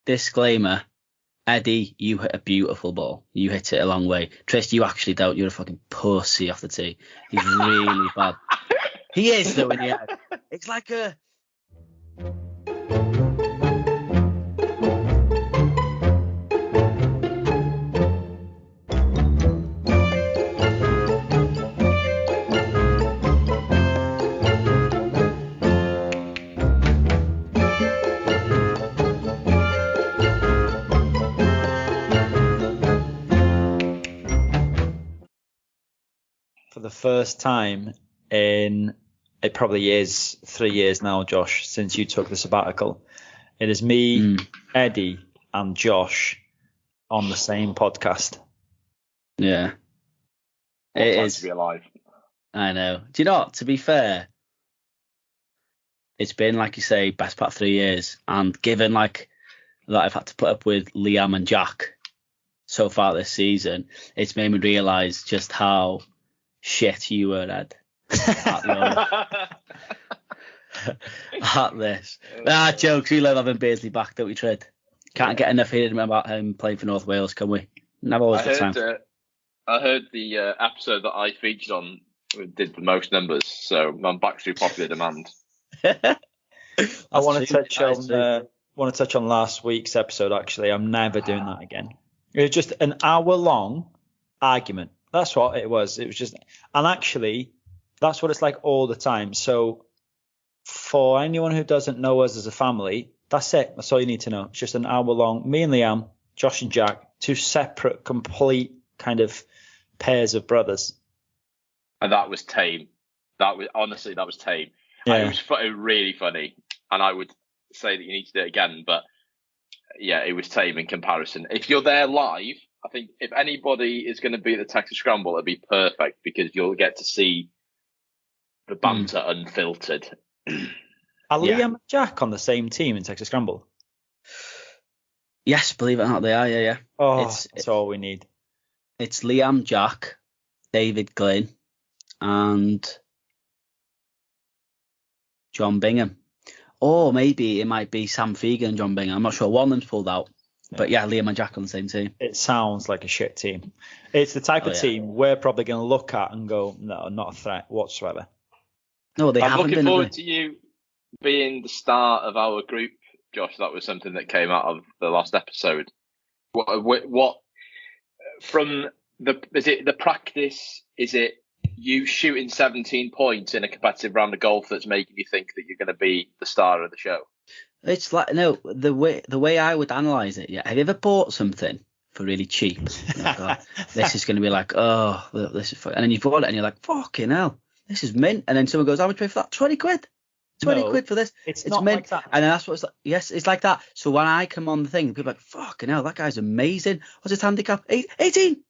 disclaimer, Eddie, you hit a beautiful ball. You hit it a long way. Trist, you actually don't. You're a fucking pussy off the tee. He's really bad. He is, though, in the end. It's like a... For the first time in, it probably is 3 years now, Josh, since you took the sabbatical. It is me, Eddie, and Josh on the same podcast. Yeah. It is to be alive. I know. Do you know what? To be fair, it's been, like you say, best part of 3 years. And given like that I've had to put up with Liam and Jack so far this season, it's made me realise just how shit you were, Ed. At this. Jokes. We love having Beardsley back, don't we, Trid? Can't get enough hearing about him playing for North Wales, can we? Never always got time. I heard the episode that I featured on did the most numbers, so I'm back through popular demand. I want to touch on last week's episode. Actually, I'm never doing that again. It was just an hour-long argument. That's what it was. It was just, and actually, that's what it's like all the time. So, for anyone who doesn't know us as a family, that's it. That's all you need to know. It's just an hour long. Me and Liam, Josh and Jack, two separate, complete kind of pairs of brothers. And that was tame. That was tame. Yeah. It was really funny, and I would say that you need to do it again. But yeah, it was tame in comparison. If you're there live, I think if anybody is going to be at the Texas Scramble, it'd be perfect because you'll get to see the banter unfiltered. Are Liam and Jack on the same team in Texas Scramble? Yes, believe it or not, they are. Yeah. Oh, that's all we need. It's Liam, Jack, David Gullane, and John Bingham. Or maybe it might be Sam Fegan and John Bingham. I'm not sure. One of them's pulled out. But yeah, Liam and Jack on the same team. It sounds like a shit team. It's the type of team we're probably going to look at and go, no, not a threat whatsoever. No, they haven't been. I'm looking forward to you being the star of our group, Josh. That was something that came out of the last episode. What from is it the practice? Is it you shooting 17 points in a competitive round of golf that's making you think that you're going to be the star of the show? It's like, no, the way I would analyse it, yeah. Have you ever bought something for really cheap? This is going to be like, oh, this is fun. And then you bought it and you're like, fucking hell, this is mint. And then someone goes, how much pay for that? 20 quid. 20 quid for this. It's not mint. Like that. And then that's what it's like. Yes, it's like that. So when I come on the thing, people are like, fucking hell, that guy's amazing. What's his handicap? 18.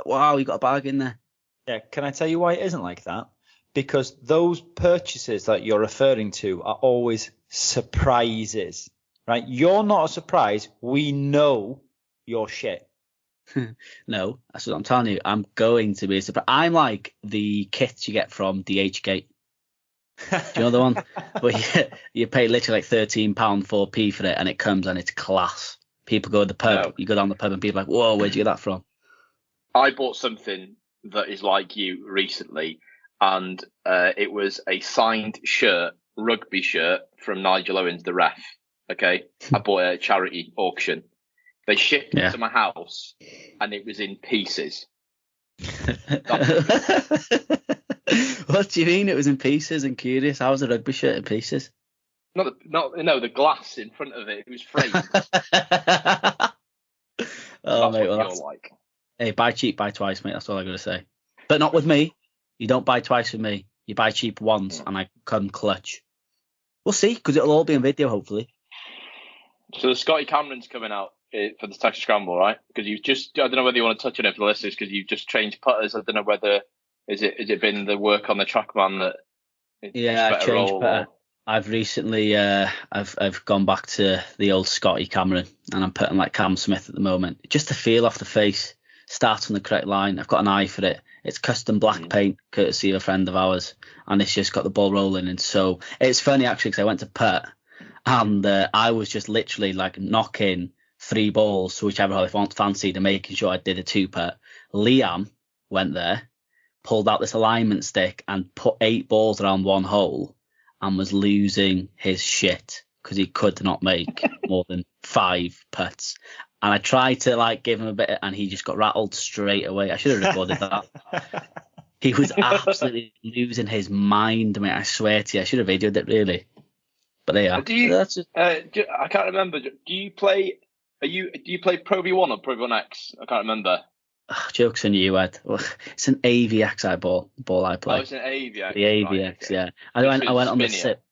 Wow, you got a bargain there. Yeah, can I tell you why it isn't like that? Because those purchases that you're referring to are always surprises, right? You're not a surprise. We know you're shit. No, that's what I'm telling you. I'm going to be a surprise. I'm like the kits you get from DHgate. Do you know the one? But you pay literally like £13 4p for it, and it comes and it's class. People go to the pub. No. You go down the pub and people are like, whoa, where'd you get that from? I bought something that is like you recently. And it was a signed shirt, rugby shirt from Nigel Owens, the ref. Okay, I bought it at a charity auction. They shipped it to my house, and it was in pieces. What do you mean it was in pieces? I'm curious. How was a rugby shirt in pieces? No, the glass in front of it. It was framed. Oh, that's mate, what you're like. Hey, buy cheap, buy twice, mate. That's all I got to say. But not with me. You don't buy twice with me. You buy cheap once, and I come clutch. We'll see, because it'll all be in video, hopefully. So the Scotty Cameron's coming out for the Texas Scramble, right? Because I don't know whether you want to touch on it for the listeners, because you've just changed putters. I don't know whether, is it been the work on the TrackMan that... Yeah, I've changed putter. I've recently, I've gone back to the old Scotty Cameron, and I'm putting like Cam Smith at the moment. Just to feel off the face. Start on the correct line. I've got an eye for it. It's custom black paint, courtesy of a friend of ours, and it's just got the ball rolling. And so it's funny actually, because I went to putt, And I was just literally like knocking 3 balls to whichever hole I fancied and making sure I did a 2-putt. Liam went there, pulled out this alignment stick and put 8 balls around one hole and was losing his shit because he could not make more than 5 putts. And I tried to like give him a bit and he just got rattled straight away. I should have recorded that. He was absolutely losing his mind, mate. I swear to you, I should have videoed it really. But there you are. I can't remember. Do you play? Do you play Pro V1 or Pro V1 X? I can't remember. Oh, joke's on you, Ed. It's an AVX ball I play. Oh, it's an AVX. The AVX, right, okay. Yeah. I went on the SIP.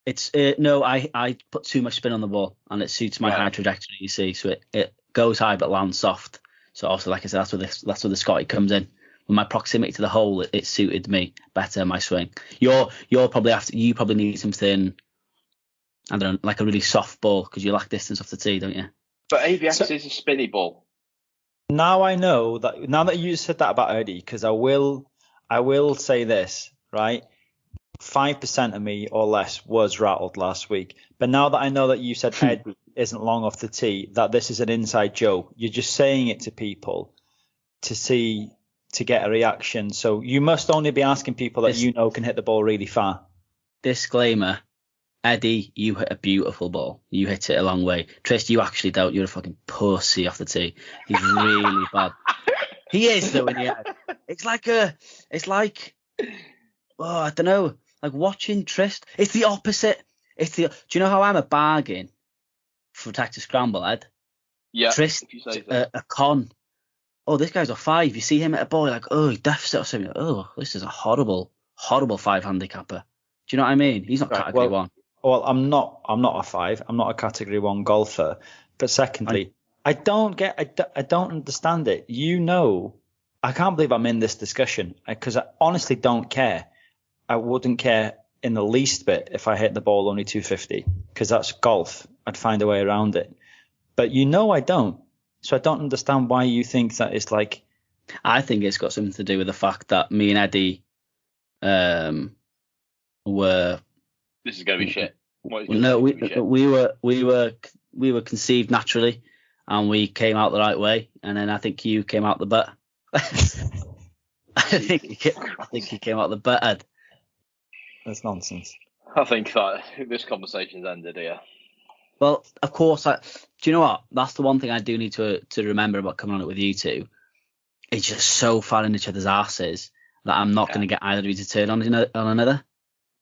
It's no, I put too much spin on the ball and it suits my high trajectory. You see, so it goes high but lands soft. So also, like I said, that's where the Scotty comes in. With my proximity to the hole, it suited me better. My swing. You probably need something. I don't know, like a really soft ball because you lack distance off the tee, don't you? But AVX is a spinny ball. Now I know that. Now that you said that about Eddie, because I will say this, right? 5% of me or less was rattled last week. But now that I know that you said Eddie isn't long off the tee, that this is an inside joke. You're just saying it to people to get a reaction. So you must only be asking people that you know can hit the ball really far. Disclaimer. Eddie, you hit a beautiful ball. You hit it a long way. Trist, you actually don't. You're a fucking pussy off the tee. He's really bad. He is though in the end. It's like I don't know, like watching Trist. It's the opposite. Do you know how I'm a bargain for Texas Scramble, Ed? Yeah. Trist, a con. Oh, this guy's a 5. You see him at a ball, you're like, oh, he deficit or something. Oh, this is a horrible 5 handicapper. Do you know what I mean? He's not category 1. Well, I'm not a 5. I'm not a category 1 golfer. But secondly, I don't understand it. You know, I can't believe I'm in this discussion because I honestly don't care. I wouldn't care in the least bit if I hit the ball only 250 because that's golf. I'd find a way around it. But you know I don't. So I don't understand why you think that it's like. I think it's got something to do with the fact that me and Eddie were. This is going to be shit. No, we were conceived naturally, and we came out the right way. And then I think you came out the butt. I think you came out the butt, Ed. That's nonsense. I think that this conversation's ended here. Well, of course. Do you know what? That's the one thing I do need to remember about coming on it with you two. It's just so far in each other's asses that I'm not going to get either of you to turn on another.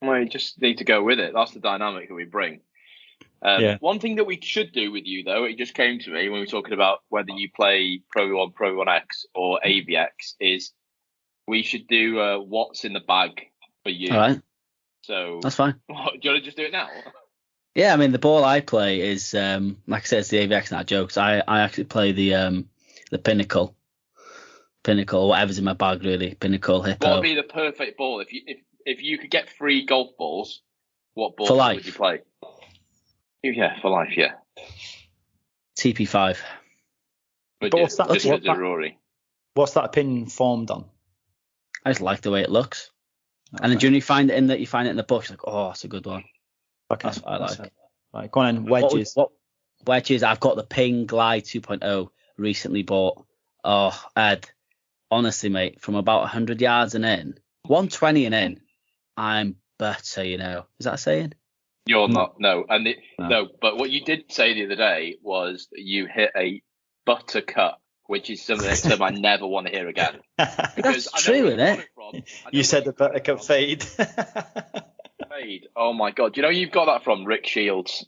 Well, you just need to go with it. That's the dynamic that we bring. One thing that we should do with you, though, it just came to me when we were talking about whether you play Pro V1, Pro V1 X or AVX, is we should do what's in the bag for you. All right. So that's fine. Do you want to just do it now? Yeah, I mean, the ball I play is, like I said, it's the AVX, not jokes. I actually play the Pinnacle, whatever's in my bag, really. Pinnacle, Hippo. What would be the perfect ball if you could get 3 golf balls? What ball would you play? Yeah, for life, yeah. TP5. But what's that? Rory. What's that opinion formed on? I just like the way it looks. Okay. And then do you find it in the bush, like, oh, that's a good one. Okay, that's what I like. Right, go on then. Wedges. What wedges? I've got the Ping Glide 2.0 recently bought. Oh, Ed, honestly, mate, from about 100 yards and in, 120 and in, I'm better, you know. Is that a saying? You're not, no. No, but what you did say the other day was that you hit a buttercut, which is something I never want to hear again. Because that's true, isn't it? You said the buttercup fade. Fade. Oh my God! Do you know you've got that from Rick Shields?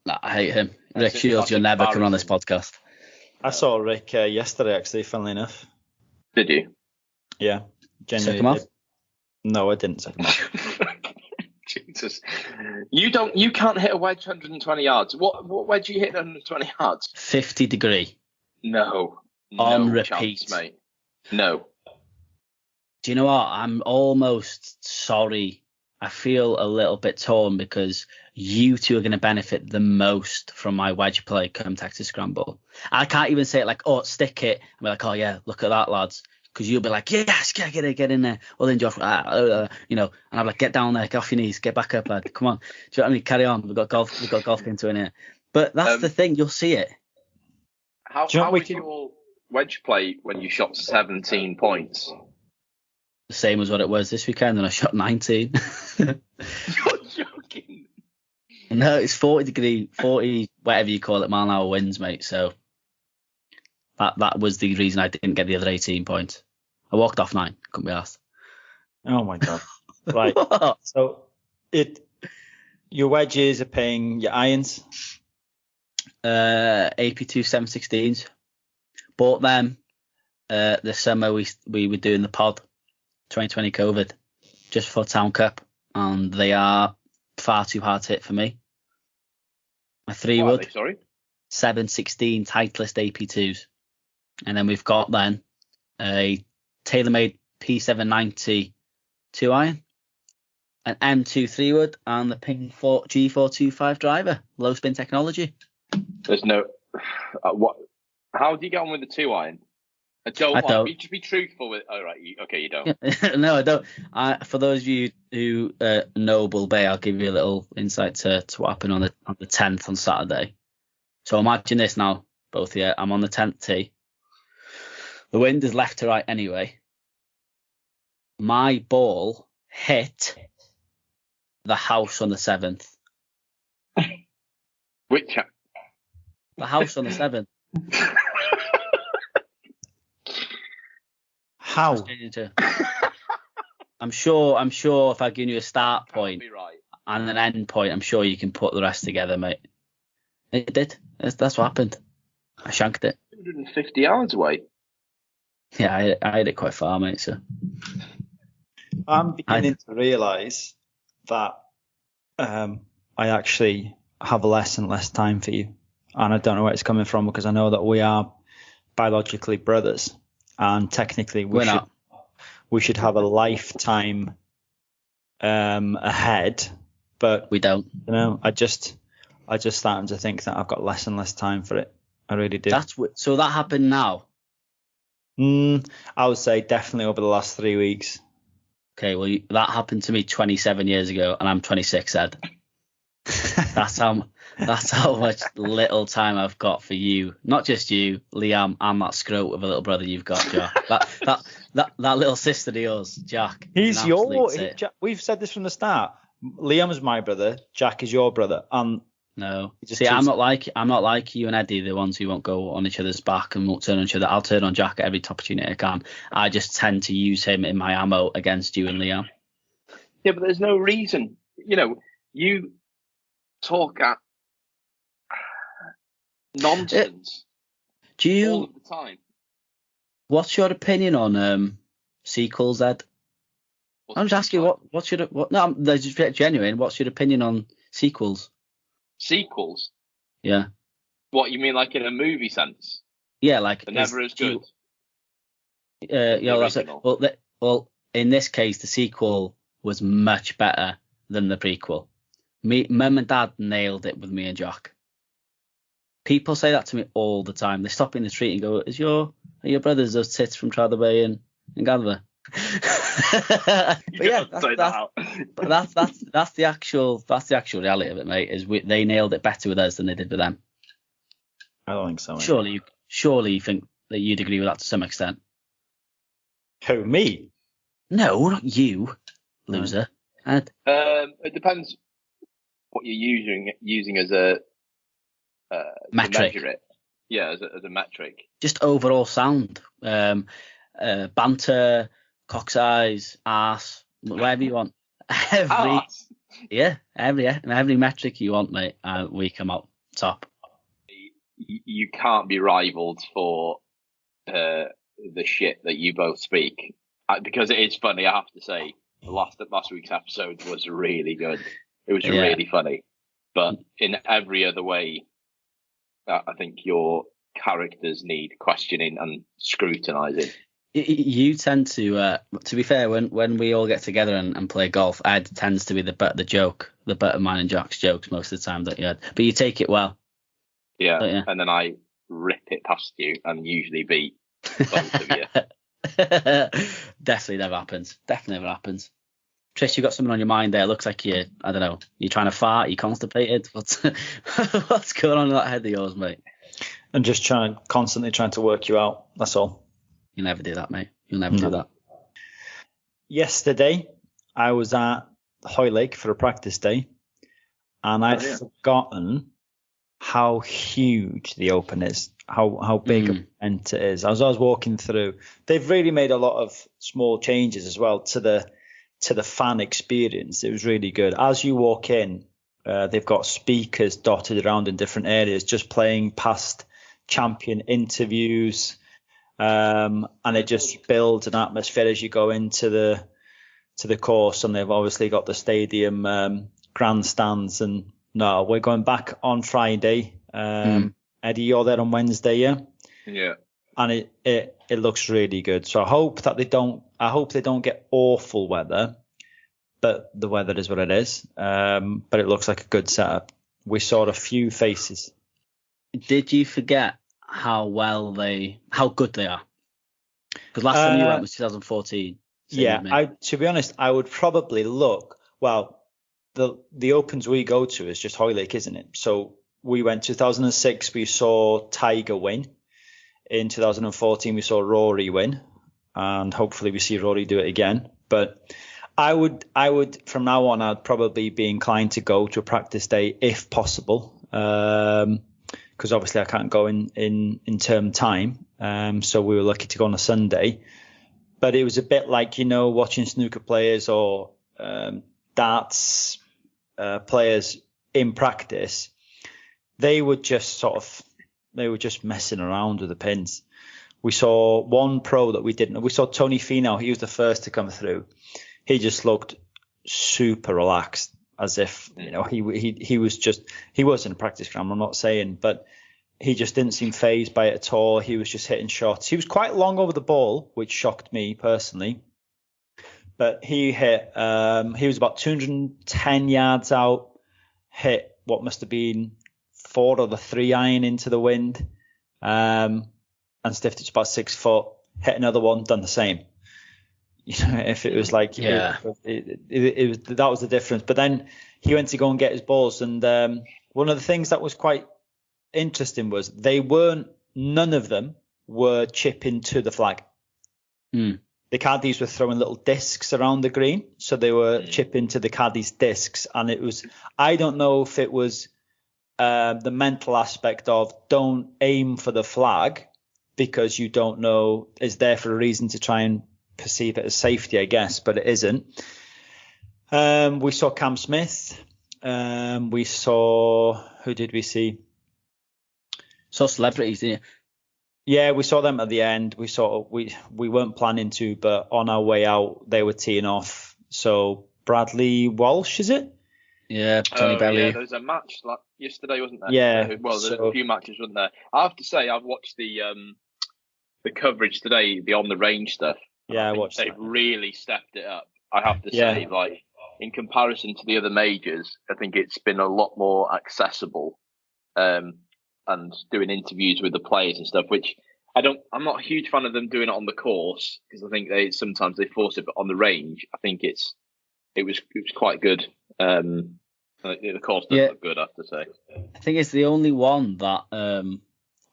Nah, I hate him. Rick Shields, you'll never come on this podcast. I saw Rick yesterday, actually. Funnily enough. Did you? Yeah. Genuinely. Suck him off? No, I didn't suck him off. Jesus, you can't hit a wedge 120 yards. What wedge do you hit 120 yards? 50 degree. No. On repeat, chance, mate. No. Do you know what? I'm almost sorry. I feel a little bit torn because you two are going to benefit the most from my wedge play come Texas Scramble. I can't even say it like, oh, stick it. I'm like, oh yeah, look at that, lads. because you'll be like, yes, get in there. Well, then Josh, and I'm like, get down there, get off your knees, get back up, lad. Come on. Do you know what I mean? Carry on. We've got golf into in here. But that's the thing, you'll see it. How was your wedge play when you shot 17 points? The same as what it was this weekend, and I shot 19. You're joking. No, it's 40, whatever you call it, mile an hour winds, mate. So that was the reason I didn't get the other 18 points. I walked off 9. Couldn't be asked. Oh my god! Right. So your wedges are paying your irons. AP2 716s. Bought them this summer. We were doing the pod 2020 COVID just for Town Cup, and they are far too hard to hit for me. My 3-wood, 716 Titleist AP2s, and then we've got then a TaylorMade P790 2-iron, an M2 3-wood, and the Ping G425 driver, low spin technology. There's no what? How do you get on with the 2-iron? I don't. Just be truthful with. Oh right, you don't. No, I don't. For those of you who know Bull Bay, I'll give you a little insight to what happened on the 10th on Saturday. So imagine this now, both here. I'm on the 10th tee. The wind is left to right anyway. My ball hit the house on the 7th. Which? The house on the 7th. How? I'm sure if I give you a start point right. and an end point, I'm sure you can put the rest together, mate. It did. That's what happened. I shanked it. 250 yards away. Yeah, I hit it quite far, mate. So I'm beginning to realise that I actually have less and less time for you, and I don't know where it's coming from, because I know that we are biologically brothers, and technically we should have a lifetime ahead, but we don't. You know, I just starting to think that I've got less and less time for it. I really do. So that happened now. I would say definitely over the last 3 weeks. Okay, well that happened to me 27 years ago, and I'm 26, Ed. That's how much little time I've got for you. Not just you, Liam, and that scrote of a little brother you've got, Jack. that little sister of yours, Jack. He's we've said this from the start. Liam is my brother. Jack is your brother. No. See, I'm not like you and Eddie, the ones who won't go on each other's back and won't turn on each other. I'll turn on Jack at every opportunity I can. I just tend to use him in my ammo against you and Liam. Yeah, but there's no reason. You know, you talk at nonsense all of the time. What's your opinion on sequels, Ed? I'm just asking just genuine. What's your opinion on sequels? Sequels? Yeah. What, you mean like in a movie sense? Yeah, like they're never as good. That's it. Well, in this case, the sequel was much better than the prequel. Mum and Dad nailed it with me and Jack. People say that to me all the time. They stop me in the street and go, "Are your brothers those tits from Trother Bay and Gather?" But that's the actual reality of it, mate. Is they nailed it better with us than they did with them. I don't think so. Mate. Surely you think that you'd agree with that to some extent. Who, me? No, not you, loser. Ed. It depends what you're using as a metric. To measure it. Yeah, as a metric. Just overall sound, banter, cock size, arse, whatever you want. Every metric you want, mate. We come out top. You can't be rivaled for the shit that you both speak, because it is funny. I have to say, the last week's episode was really good. It was really funny, but in every other way, I think your characters need questioning and scrutinising. You tend to be fair, when we all get together and play golf, Ed tends to be the butt of mine and Jack's jokes most of the time, don't you, Ed? But you take it well. Yeah, and then I rip it past you and usually beat both of you. Definitely never happens. Definitely never happens. Trish, you got something on your mind there. Looks like I don't know, you're trying to fart, you're constipated. What's going on in that head of yours, mate? I'm just constantly trying to work you out. That's all. You'll never do that, mate. You'll never do that. Yesterday, I was at Hoylake for a practice day, and I'd forgotten how huge the Open is, how big an event it is. As I was walking through, they've really made a lot of small changes as well to the fan experience. It was really good. As you walk in, they've got speakers dotted around in different areas, just playing past champion interviews, and it just builds an atmosphere as you go into the course. And they've obviously got the stadium grandstands. And no, we're going back on Friday. Eddie, you're there on Wednesday, yeah? Yeah. And it looks really good. So I hope they don't get awful weather, but the weather is what it is. But it looks like a good setup. We saw a few faces. Did you forget how good they are? Because last time you went was 2014. Yeah, to be honest, I would probably look. Well, the Opens we go to is just Hoylake, isn't it? So we went 2006. We saw Tiger win. In 2014, we saw Rory win, and hopefully we see Rory do it again. But I would from now on, I'd probably be inclined to go to a practice day if possible, because obviously I can't go in term time. So we were lucky to go on a Sunday. But it was a bit like, watching snooker players or darts players in practice. They were just messing around with the pins. We saw one pro that we didn't. We saw Tony Finau. He was the first to come through. He just looked super relaxed, as if he was in a practice ground. I'm not saying, but he just didn't seem fazed by it at all. He was just hitting shots. He was quite long over the ball, which shocked me personally. But he hit. He was about 210 yards out. Hit what must have been 4 or the 3 iron into the wind, and stiffed it about 6 foot. Hit another one, done the same. If it was like, it was, that was the difference. But then he went to go and get his balls, and one of the things that was quite interesting was none of them were chipping to the flag. The caddies were throwing little discs around the green, so they were chipping to the caddies' discs, and it was, I don't know if it was the mental aspect of don't aim for the flag because you don't know, is there for a reason to try and perceive it as safety, I guess, but it isn't. We saw Cam Smith. We saw, who did we see? Saw celebrities, didn't you? Yeah, we saw them at the end. We weren't planning to, but on our way out, they were teeing off. So Bradley Walsh, is it? Yeah, Tony Bellew. Yeah, there was a match yesterday, wasn't there? Yeah. Well, there's a few matches, wasn't there? I have to say, I've watched the coverage today, the on the range stuff. Yeah, I watched they've that. really stepped it up. I have to say, like in comparison to the other majors, I think it's been a lot more accessible. And doing interviews with the players and stuff, which I'm not a huge fan of them doing it on the course because I think sometimes they force it, but on the range, I think it was quite good. The course does look good, I have to say. I think it's the only one that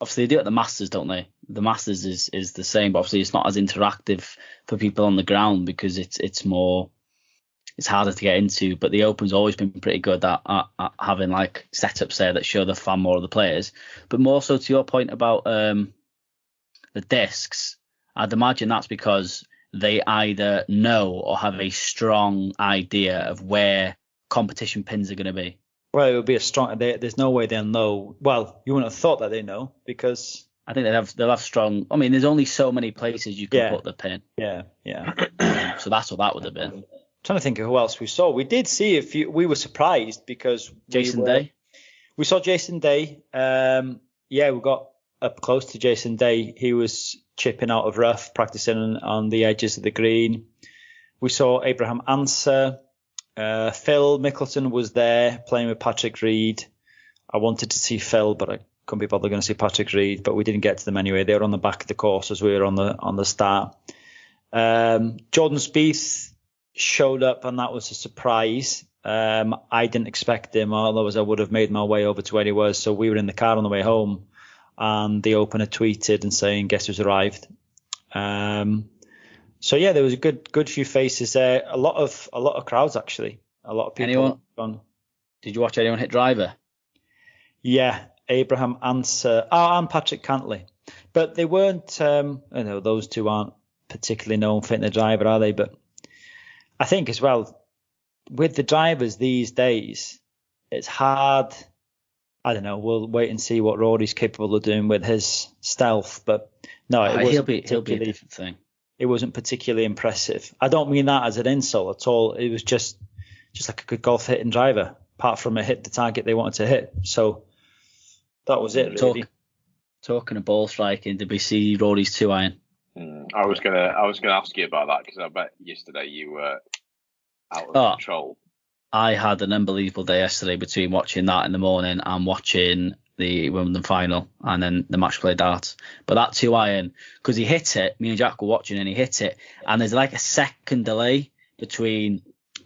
obviously they do it at the Masters, don't they? The Masters is the same, but obviously it's not as interactive for people on the ground because it's harder to get into. But the Open's always been pretty good at having like setups there that show the fan more of the players. But more so to your point about the discs, I'd imagine that's because they either know or have a strong idea of where competition pins are going to be. Well, it would be a strong. There's no way they'll know. Well, you wouldn't have thought that they know because I think they'll have strong. I mean, there's only so many places you can put the pin. Yeah. So that's what that would have been. I'm trying to think of who else we saw. We did see a few. We were surprised because Jason Day. We saw Jason Day. We got up close to Jason Day. He was chipping out of rough, practicing on the edges of the green. We saw Abraham Ancer. Phil Mickelson was there playing with Patrick Reed. I wanted to see Phil, but couldn't be bothered going to see Patrick Reed, but we didn't get to them anyway. They were on the back of the course as we were on the start. Jordan Spieth showed up, and that was a surprise. I didn't expect him, although I would have made my way over to where he was. So we were in the car on the way home, and the opener tweeted and saying, "Guess who's arrived?" So yeah, there was a good few faces there. A lot of crowds actually. A lot of people. Did you watch anyone hit driver? Yeah, Abraham Ancer, and Patrick Cantley, but they weren't. Those two aren't particularly known for hitting the driver, are they? But I think as well with the drivers these days, it's hard. I don't know. We'll wait and see what Rory's capable of doing with his stealth, but no, he'll be a different thing. It wasn't particularly impressive. I don't mean that as an insult at all. It was just like a good golf hitting driver, apart from it hit the target they wanted to hit. So that was it, really. Talking of ball striking, did we see Rory's 2-iron? I was gonna ask you about that because I bet yesterday you were out of control. I had an unbelievable day yesterday between watching that in the morning and watching the Wimbledon final and then the match play darts. But that 2-iron, because he hit it, me and Jack were watching and he hit it, and there's like a second delay between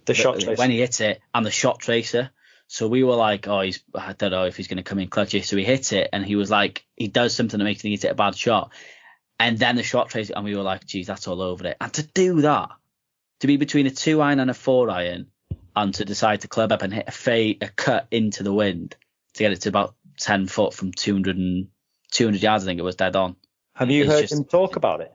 the shot tracer when he hit it and the shot tracer. So we were like, I don't know if he's going to come in clutchy. So he hit it, and he was like, he does something that makes me hit a bad shot. And then the shot tracer, and we were like, geez, that's all over it. And to do that, to be between a 2-iron and a 4-iron, and to decide to club up and hit a cut into the wind to get it to about 10 foot from 200 yards, I think it was, dead on. Have you heard him talk about it?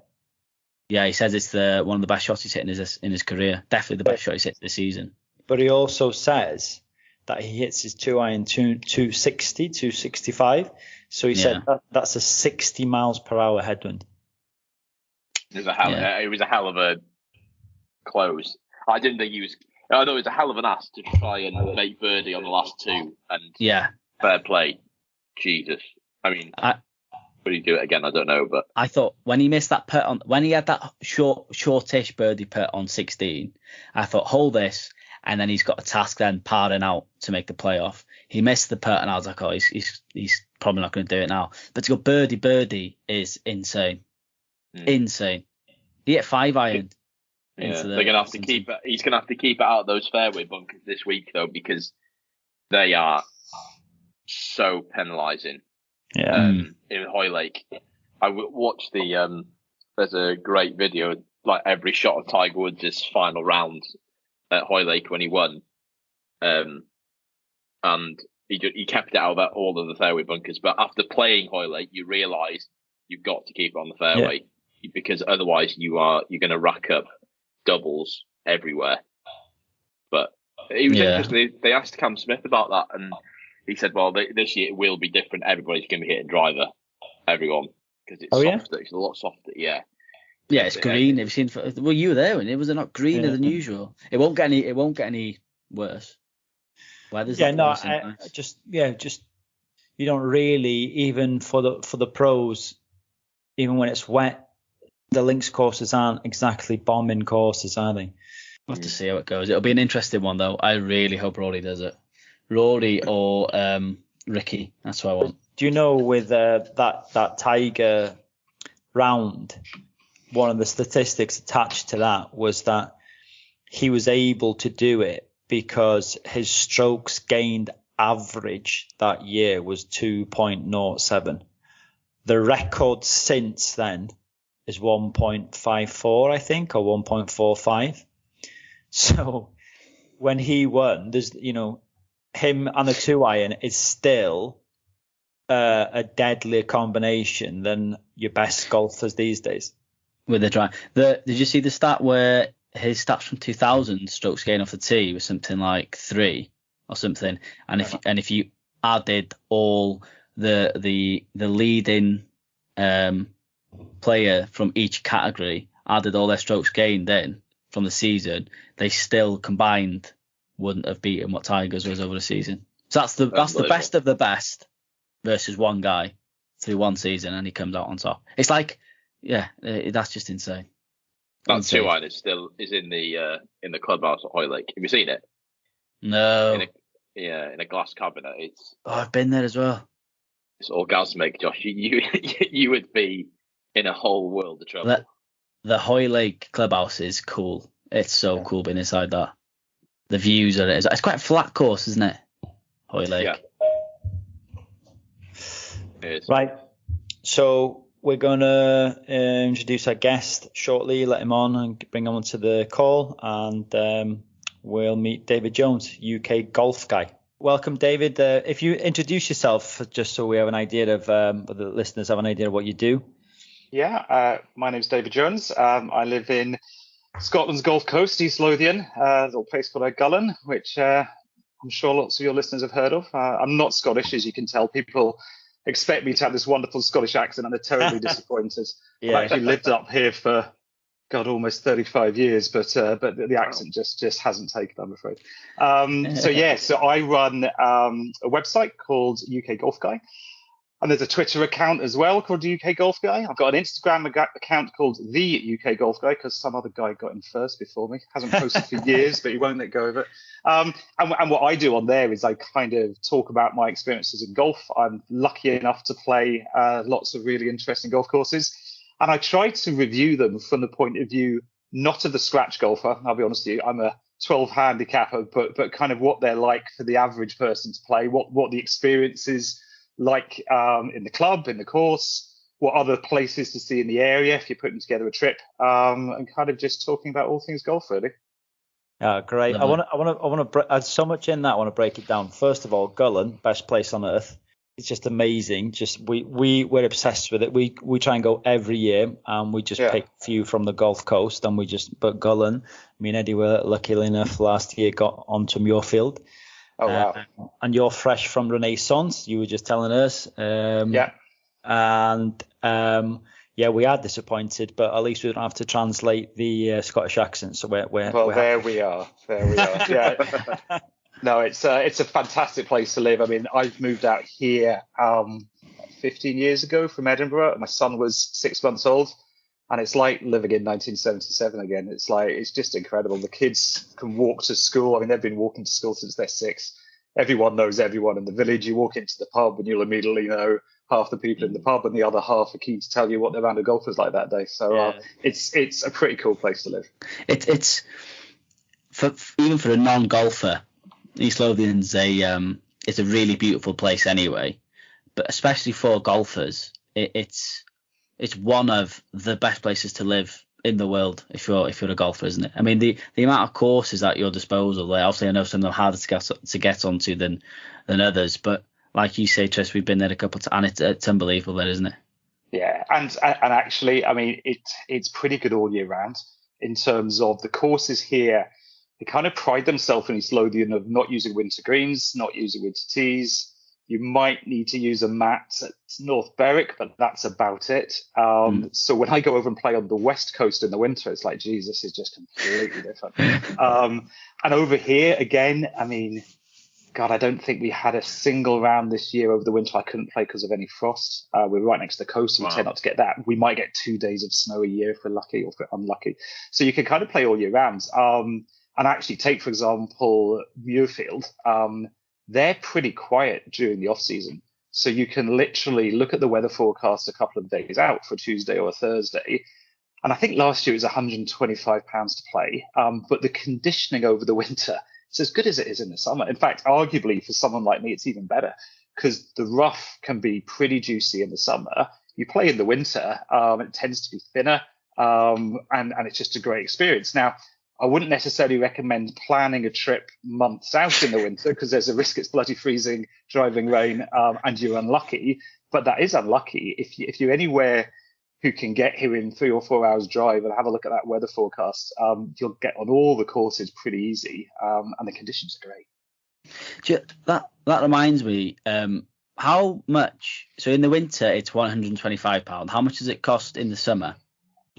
Yeah, he says it's one of the best shots he's hit in his career. Definitely the best shot he's hit this season. But he also says that he hits his 2-iron 260, 265. So he said that's a 60 miles per hour headwind. It was a hell of a close. I didn't think he was. I know it was a hell of an ass to try and make birdie on the last two. And fair play. Jesus. I mean, would he do it again? I don't know. But I thought when he missed that putt when he had that shortish birdie putt on 16, I thought, hold this. And then he's got a task then parring out to make the playoff. He missed the putt, and I was like, he's probably not going to do it now. But to go birdie is insane. Insane. He hit 5-iron. Yeah, they're gonna have to keep it. He's gonna have to keep it out of those fairway bunkers this week though, because they are so penalising. Yeah. In Hoylake, I watched the. There's a great video, like every shot of Tiger Woods' final round at Hoylake when he won, and he kept it out of all of the fairway bunkers. But after playing Hoylake, you realise you've got to keep it on the fairway because otherwise you're going to rack up doubles everywhere. But it was interesting. They asked Cam Smith about that, and he said, "Well, this year it will be different. Everybody's going to be hitting driver, everyone, because it's softer. It's a lot softer." Yeah. Yeah, it's green. Have you seen? Well, you were there, and it was not greener than usual. It won't get any worse. Weather's just you don't really, even for the pros, even when it's wet, the links courses aren't exactly bombing courses, are they? We'll have to see how it goes. It'll be an interesting one though. I really hope Rory does it. Rory or Ricky. That's what I want. Do you know with that Tiger round? One of the statistics attached to that was that he was able to do it because his strokes gained average that year was 2.07. The record since then is 1.54, I think, or 1.45. So when he won, there's, him and the 2-iron is still a deadlier combination than your best golfers these days. With the drive. Did you see the stat where his stats from 2000 strokes gain off the tee was something like 3 or something, and if you added all the leading player from each category, added all their strokes gained in from the season, they still combined wouldn't have beaten what Tiger's was over the season. So that's the best of the best versus one guy through one season, and he comes out on top. It's like. Yeah, that's just insane. That 2-iron is in the clubhouse at Hoylake. Have you seen it? No. In a glass cabinet. I've been there as well. orgasmic, Josh, you would be in a whole world of trouble. The Hoylake clubhouse is cool. It's so cool being inside that. The views of it. It's quite a flat course, isn't it? Hoylake. Yeah. It is. Right. So we're going to introduce our guest shortly, let him on and bring him onto the call, and we'll meet David Jones, UK golf guy. Welcome, David. If you introduce yourself, just so we have an idea of, the listeners have an idea of what you do. Yeah, my name's David Jones. I live in Scotland's Gulf Coast, East Lothian, a little place called Gullane, which I'm sure lots of your listeners have heard of. I'm not Scottish, as you can tell. People expect me to have this wonderful Scottish accent, and they're terribly disappointed. Yeah. I've actually lived up here for, almost 35 years, but the accent just hasn't taken, I'm afraid. So I run a website called UK Golf Guy. And there's a Twitter account as well called UK Golf Guy. I've got an Instagram account called The UK Golf Guy because some other guy got in first before me. Hasn't posted for years, but he won't let go of it. And what I do on there is I kind of talk about my experiences in golf. I'm lucky enough to play lots of really interesting golf courses. And I try to review them from the point of view, not of the scratch golfer. I'll be honest with you, I'm a 12 handicapper, but kind of what they're like for the average person to play, what the experience is like in the club, in the course, what other places to see in the area if you're putting together a trip, and kind of just talking about all things golf, really. Great. I want to add so much in that. I want to break it down. First of all, Gullane, best place on earth. It's just amazing. Just we're obsessed with it. We try and go every year, and we just pick a few from the Gulf Coast, and but Gullane. Me and Eddie were lucky enough last year got onto Muirfield. Oh wow! And you're fresh from Renaissance. You were just telling us. And we are disappointed, but at least we don't have to translate the Scottish accent. So we're there we are. Yeah. No, it's a fantastic place to live. I mean, I've moved out here 15 years ago from Edinburgh. My son was 6 months old, and it's like living in 1977 again. It's just incredible. The kids can walk to school. I mean, they've been walking to school since they're 6. Everyone knows everyone in the village. You walk into the pub and you'll immediately know half the people in the pub, and the other half are keen to tell you what their round of golf was like that day. So it's a pretty cool place to live. It's even for a non-golfer, East Lothian's it's a really beautiful place anyway. But especially for golfers, it's one of the best places to live in the world if you're a golfer, isn't it? I mean, the amount of courses at your disposal. Obviously, I know some of them are harder to get onto than others, but like you say, Tris, we've been there a couple of times, and it's unbelievable there, isn't it? Yeah, and actually, I mean, it's pretty good all year round in terms of the courses here. They kind of pride themselves in East Lothian of not using winter greens, not using winter tees. You might need to use a mat at North Berwick, but that's about it. So when I go over and play on the West Coast in the winter, it's like, geez, this is just completely different. And over here, again, I mean, God, I don't think we had a single round this year over the winter I couldn't play because of any frost. We're right next to the coast, so we tend not to get that. We might get 2 days of snow a year if we're lucky or if we're unlucky. So you can kind of play all year round. And actually take, for example, Muirfield. They're pretty quiet during the off season. So you can literally look at the weather forecast a couple of days out for a Tuesday or a Thursday. And I think last year it was £125 to play. But the conditioning over the winter, it's as good as it is in the summer. In fact, arguably for someone like me, it's even better because the rough can be pretty juicy in the summer. You play in the winter, it tends to be thinner, and it's just a great experience. Now, I wouldn't necessarily recommend planning a trip months out in the winter because there's a risk it's bloody freezing, driving rain, and you're unlucky. But that is unlucky. If you're anywhere who can get here in 3 or 4 hours drive and have a look at that weather forecast, you'll get on all the courses pretty easy, and the conditions are great. That reminds me, how much? So in the winter it's £125. How much does it cost in the summer?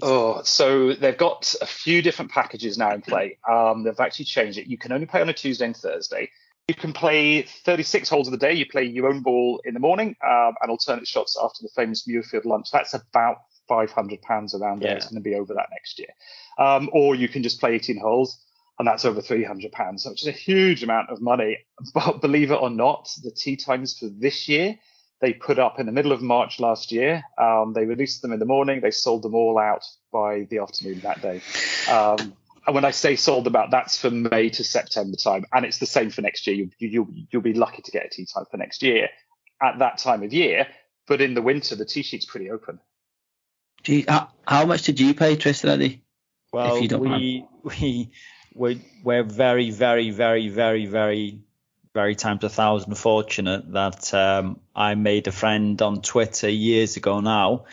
Oh, so they've got a few different packages now in play. They've actually changed it. You can only play on a Tuesday and Thursday. You can play 36 holes of the day. You play your own ball in the morning, and alternate shots after the famous Muirfield lunch. That's about £500 around there. It's going to be over that next year. Or you can just play 18 holes, and that's over £300, which is a huge amount of money. But believe it or not, the tee times for this year they put up in the middle of March last year. They released them in the morning. They sold them all out by the afternoon that day. And when I say sold them out, that's from May to September time. And it's the same for next year. You'll be lucky to get a tee time for next year at that time of year. But in the winter, the tee sheet's pretty open. Gee, how much did you pay, Tristan, Eddie? Well, we're very, very, very, very, very, very times 1,000 fortunate that I made a friend on Twitter years ago now,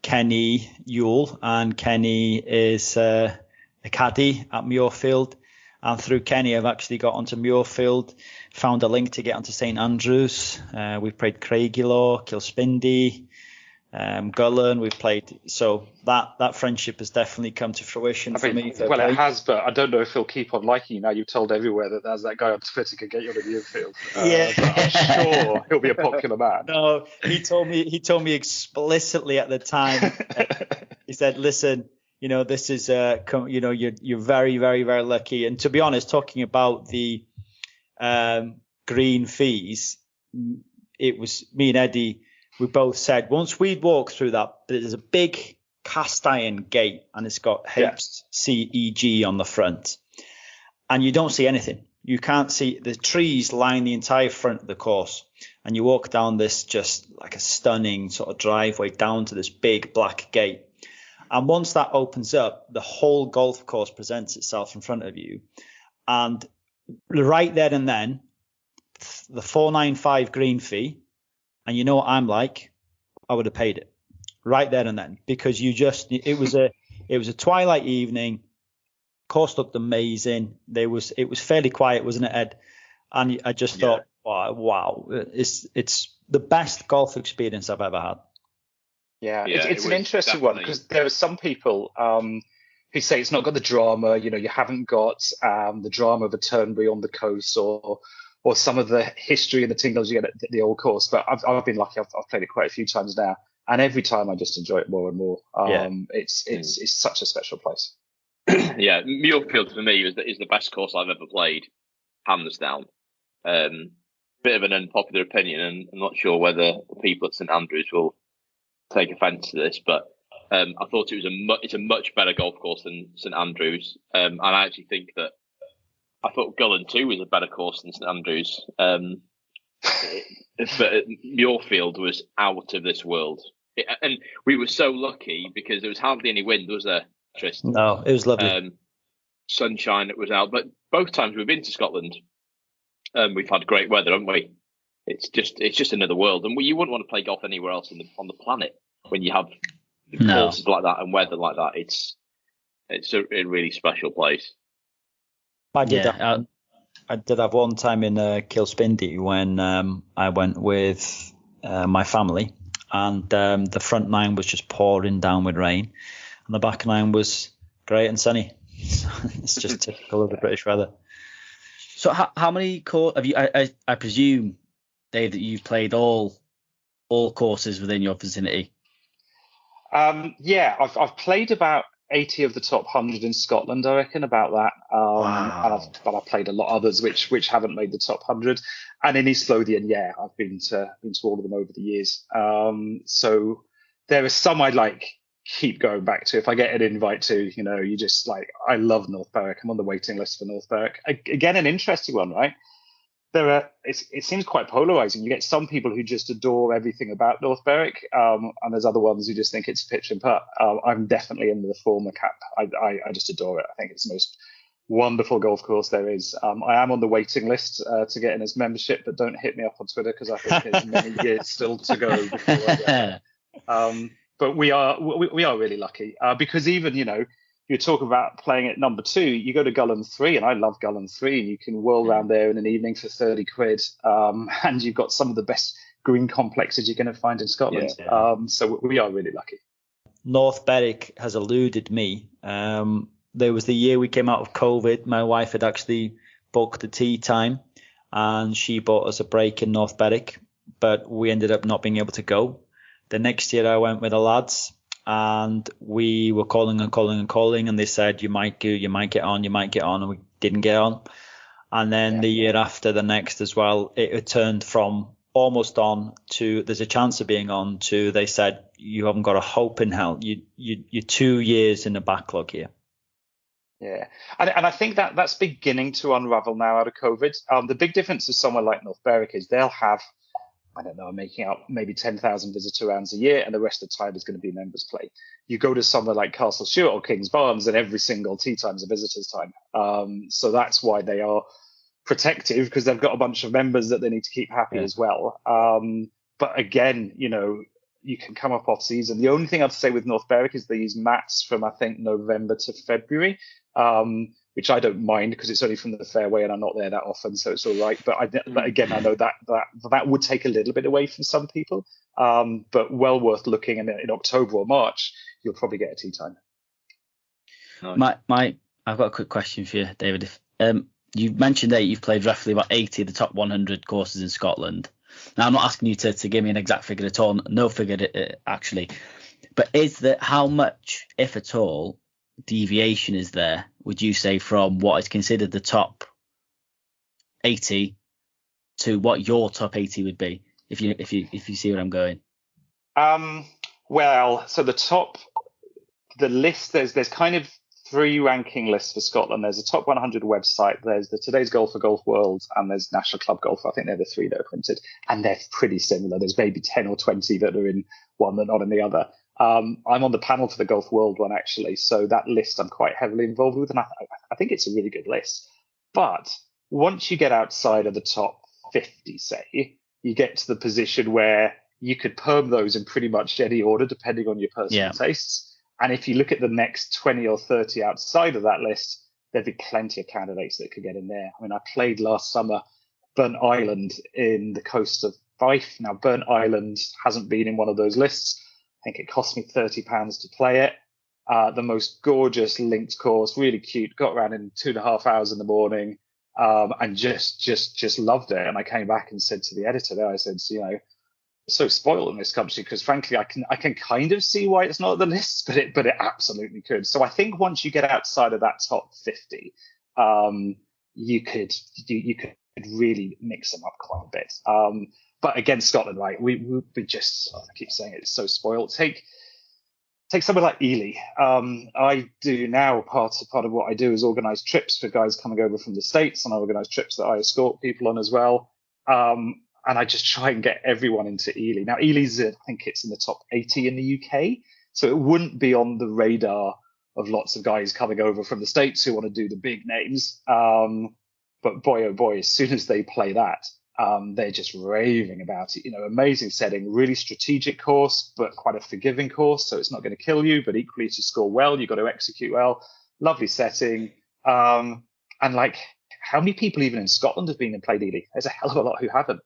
Kenny Yule, and Kenny is a caddy at Muirfield. And through Kenny, I've actually got onto Muirfield, found a link to get onto St Andrews. We've played Craigielaw, Kilspindie, Gullane. We've played, so that friendship has definitely come to fruition for me. Well, it has, but I don't know if he'll keep on liking you now. You've told everywhere that there's that guy on Twitter can get you on a Muirfield. Yeah, but I'm sure he'll be a popular man. No, he told me explicitly at the time. He said, "Listen, this is you're very, very, very lucky." And to be honest, talking about the green fees, it was me and Eddie. We both said once we'd walked through that, there's a big cast iron gate and it's got HCEG on the front, and you don't see anything. You can't see, the trees line the entire front of the course, and you walk down this just like a stunning sort of driveway down to this big black gate. And once that opens up, the whole golf course presents itself in front of you. And right there and then, the $495 green fee, and you know what I'm like, I would have paid it right there and then, because it was a twilight evening. Course looked amazing. It was fairly quiet, wasn't it, Ed? And I just thought, wow, it's the best golf experience I've ever had. Yeah, it's an interesting one, because there are some people who say it's not got the drama. You haven't got the drama of a Turnberry on the coast, or some of the history and the tingles you get at the old course. But I've been lucky. I've played it quite a few times now, and every time I just enjoy it more and more. It's such a special place. Yeah, Muirfield for me is the best course I've ever played, hands down. Bit of an unpopular opinion, and I'm not sure whether the people at St Andrews will take offence to this, but I thought it's a much better golf course than St Andrews, and I actually think that I thought Gullane too was a better course than St Andrews, but Muirfield was out of this world, and we were so lucky because there was hardly any wind, was there, Tristan? No, it was lovely. Sunshine, it was out, but both times we've been to Scotland, we've had great weather, haven't we? It's just another world, and you wouldn't want to play golf anywhere else on the planet when you have courses like that and weather like that. It's a really special place. I did have one time in Kilspindie when I went with my family, and the front nine was just pouring down with rain, and the back nine was great and sunny. It's just typical of the British weather. So how many courses have you? I presume, Dave, that you've played all courses within your vicinity. I've played about 80 of the top 100 in Scotland, I reckon, about that. Wow. But I've played a lot of others which haven't made the top 100. And in East Lothian, I've been to all of them over the years. So there are some I'd keep going back to. If I get an invite to, you just I love North Berwick. I'm on the waiting list for North Berwick. Again, an interesting one, right? It seems quite polarizing. You get some people who just adore everything about North Berwick, and there's other ones who just think it's pitch and putt. I'm definitely in the former camp. I just adore it. I think it's the most wonderful golf course there is. I am on the waiting list to get in his membership, but don't hit me up on Twitter because I think there's many years still to go before I get there. But we are really lucky because even you talk about playing at number 2, you go to Gullane 3, and I love Gullane 3, and you can whirl around there in an evening for 30 quid, and you've got some of the best green complexes you're going to find in Scotland. So we are really lucky. North Berwick has eluded me. There was the year we came out of COVID. My wife had actually booked a tea time, and she bought us a break in North Berwick, but we ended up not being able to go. The next year I went with the lads, and we were calling, and they said, you might get on, and we didn't get on. And then the year after, the next as well, it turned from almost on to there's a chance of being on to they said you haven't got a hope in hell. You're 2 years in the backlog here. Yeah, and I think that's beginning to unravel now out of COVID. The big difference with somewhere like North Berwick is they'll have, I don't know, I'm making up maybe 10,000 visitor rounds a year, and the rest of the time is going to be members play. You go to somewhere like Castle Stewart or Kings Barnes, and every single tee time is a visitor's time. So that's why they are protective, because they've got a bunch of members that they need to keep happy as well. But again, you can come up off season. The only thing I'd say with North Berwick is they use mats from, I think, November to February, which I don't mind because it's only from the fairway and I'm not there that often, so it's all right. But again, I know that would take a little bit away from some people, but well worth looking. And in October or March, you'll probably get a tee time. Nice. I've got a quick question for you, David. If you mentioned that you've played roughly about 80 of the top 100 courses in Scotland. Now, I'm not asking you to give me an exact figure at all, no figure actually, but how much, if at all, deviation is there, would you say, from what is considered the top 80 to what your top 80 would be, if you see where I'm going? Well, so the list, there's kind of 3 ranking lists for Scotland. There's a top 100 website, there's the Today's Golf for Golf World, and there's National Club Golf. I think they're the 3 that are printed, and they're pretty similar. There's maybe 10 or 20 that are in one that are not in the other. I'm on the panel for the Golf World one, actually, so that list I'm quite heavily involved with, and I think it's a really good list. But once you get outside of the top 50, say, you get to the position where you could perm those in pretty much any order, depending on your personal tastes. And if you look at the next 20 or 30 outside of that list, there'd be plenty of candidates that could get in there. I mean, I played last summer Burnt Island in the coast of Fife. Now, Burnt Island hasn't been in one of those lists. I think it cost me £30 to play it. The most gorgeous linked course, really cute. Got around in 2.5 hours in the morning, and just loved it. And I came back and said to the editor there, I said, so spoiled in this country, because frankly I can kind of see why it's not on the list, but it absolutely could. So I think once you get outside of that top 50, you could really mix them up quite a bit. But again, Scotland, right? We just, I keep saying it's so spoiled. Take somewhere like Ely. I do now, part of what I do is organise trips for guys coming over from the States, and I organise trips that I escort people on as well. And I just try and get everyone into Ely. Now, Ely's, I think it's in the top 80 in the UK. So it wouldn't be on the radar of lots of guys coming over from the States who want to do the big names. But boy, oh boy, as soon as they play that, they're just raving about it. Amazing setting, really strategic course, but quite a forgiving course. So it's not going to kill you, but equally to score well, you've got to execute well. Lovely setting. And how many people even in Scotland have been and played Ely? There's a hell of a lot who haven't.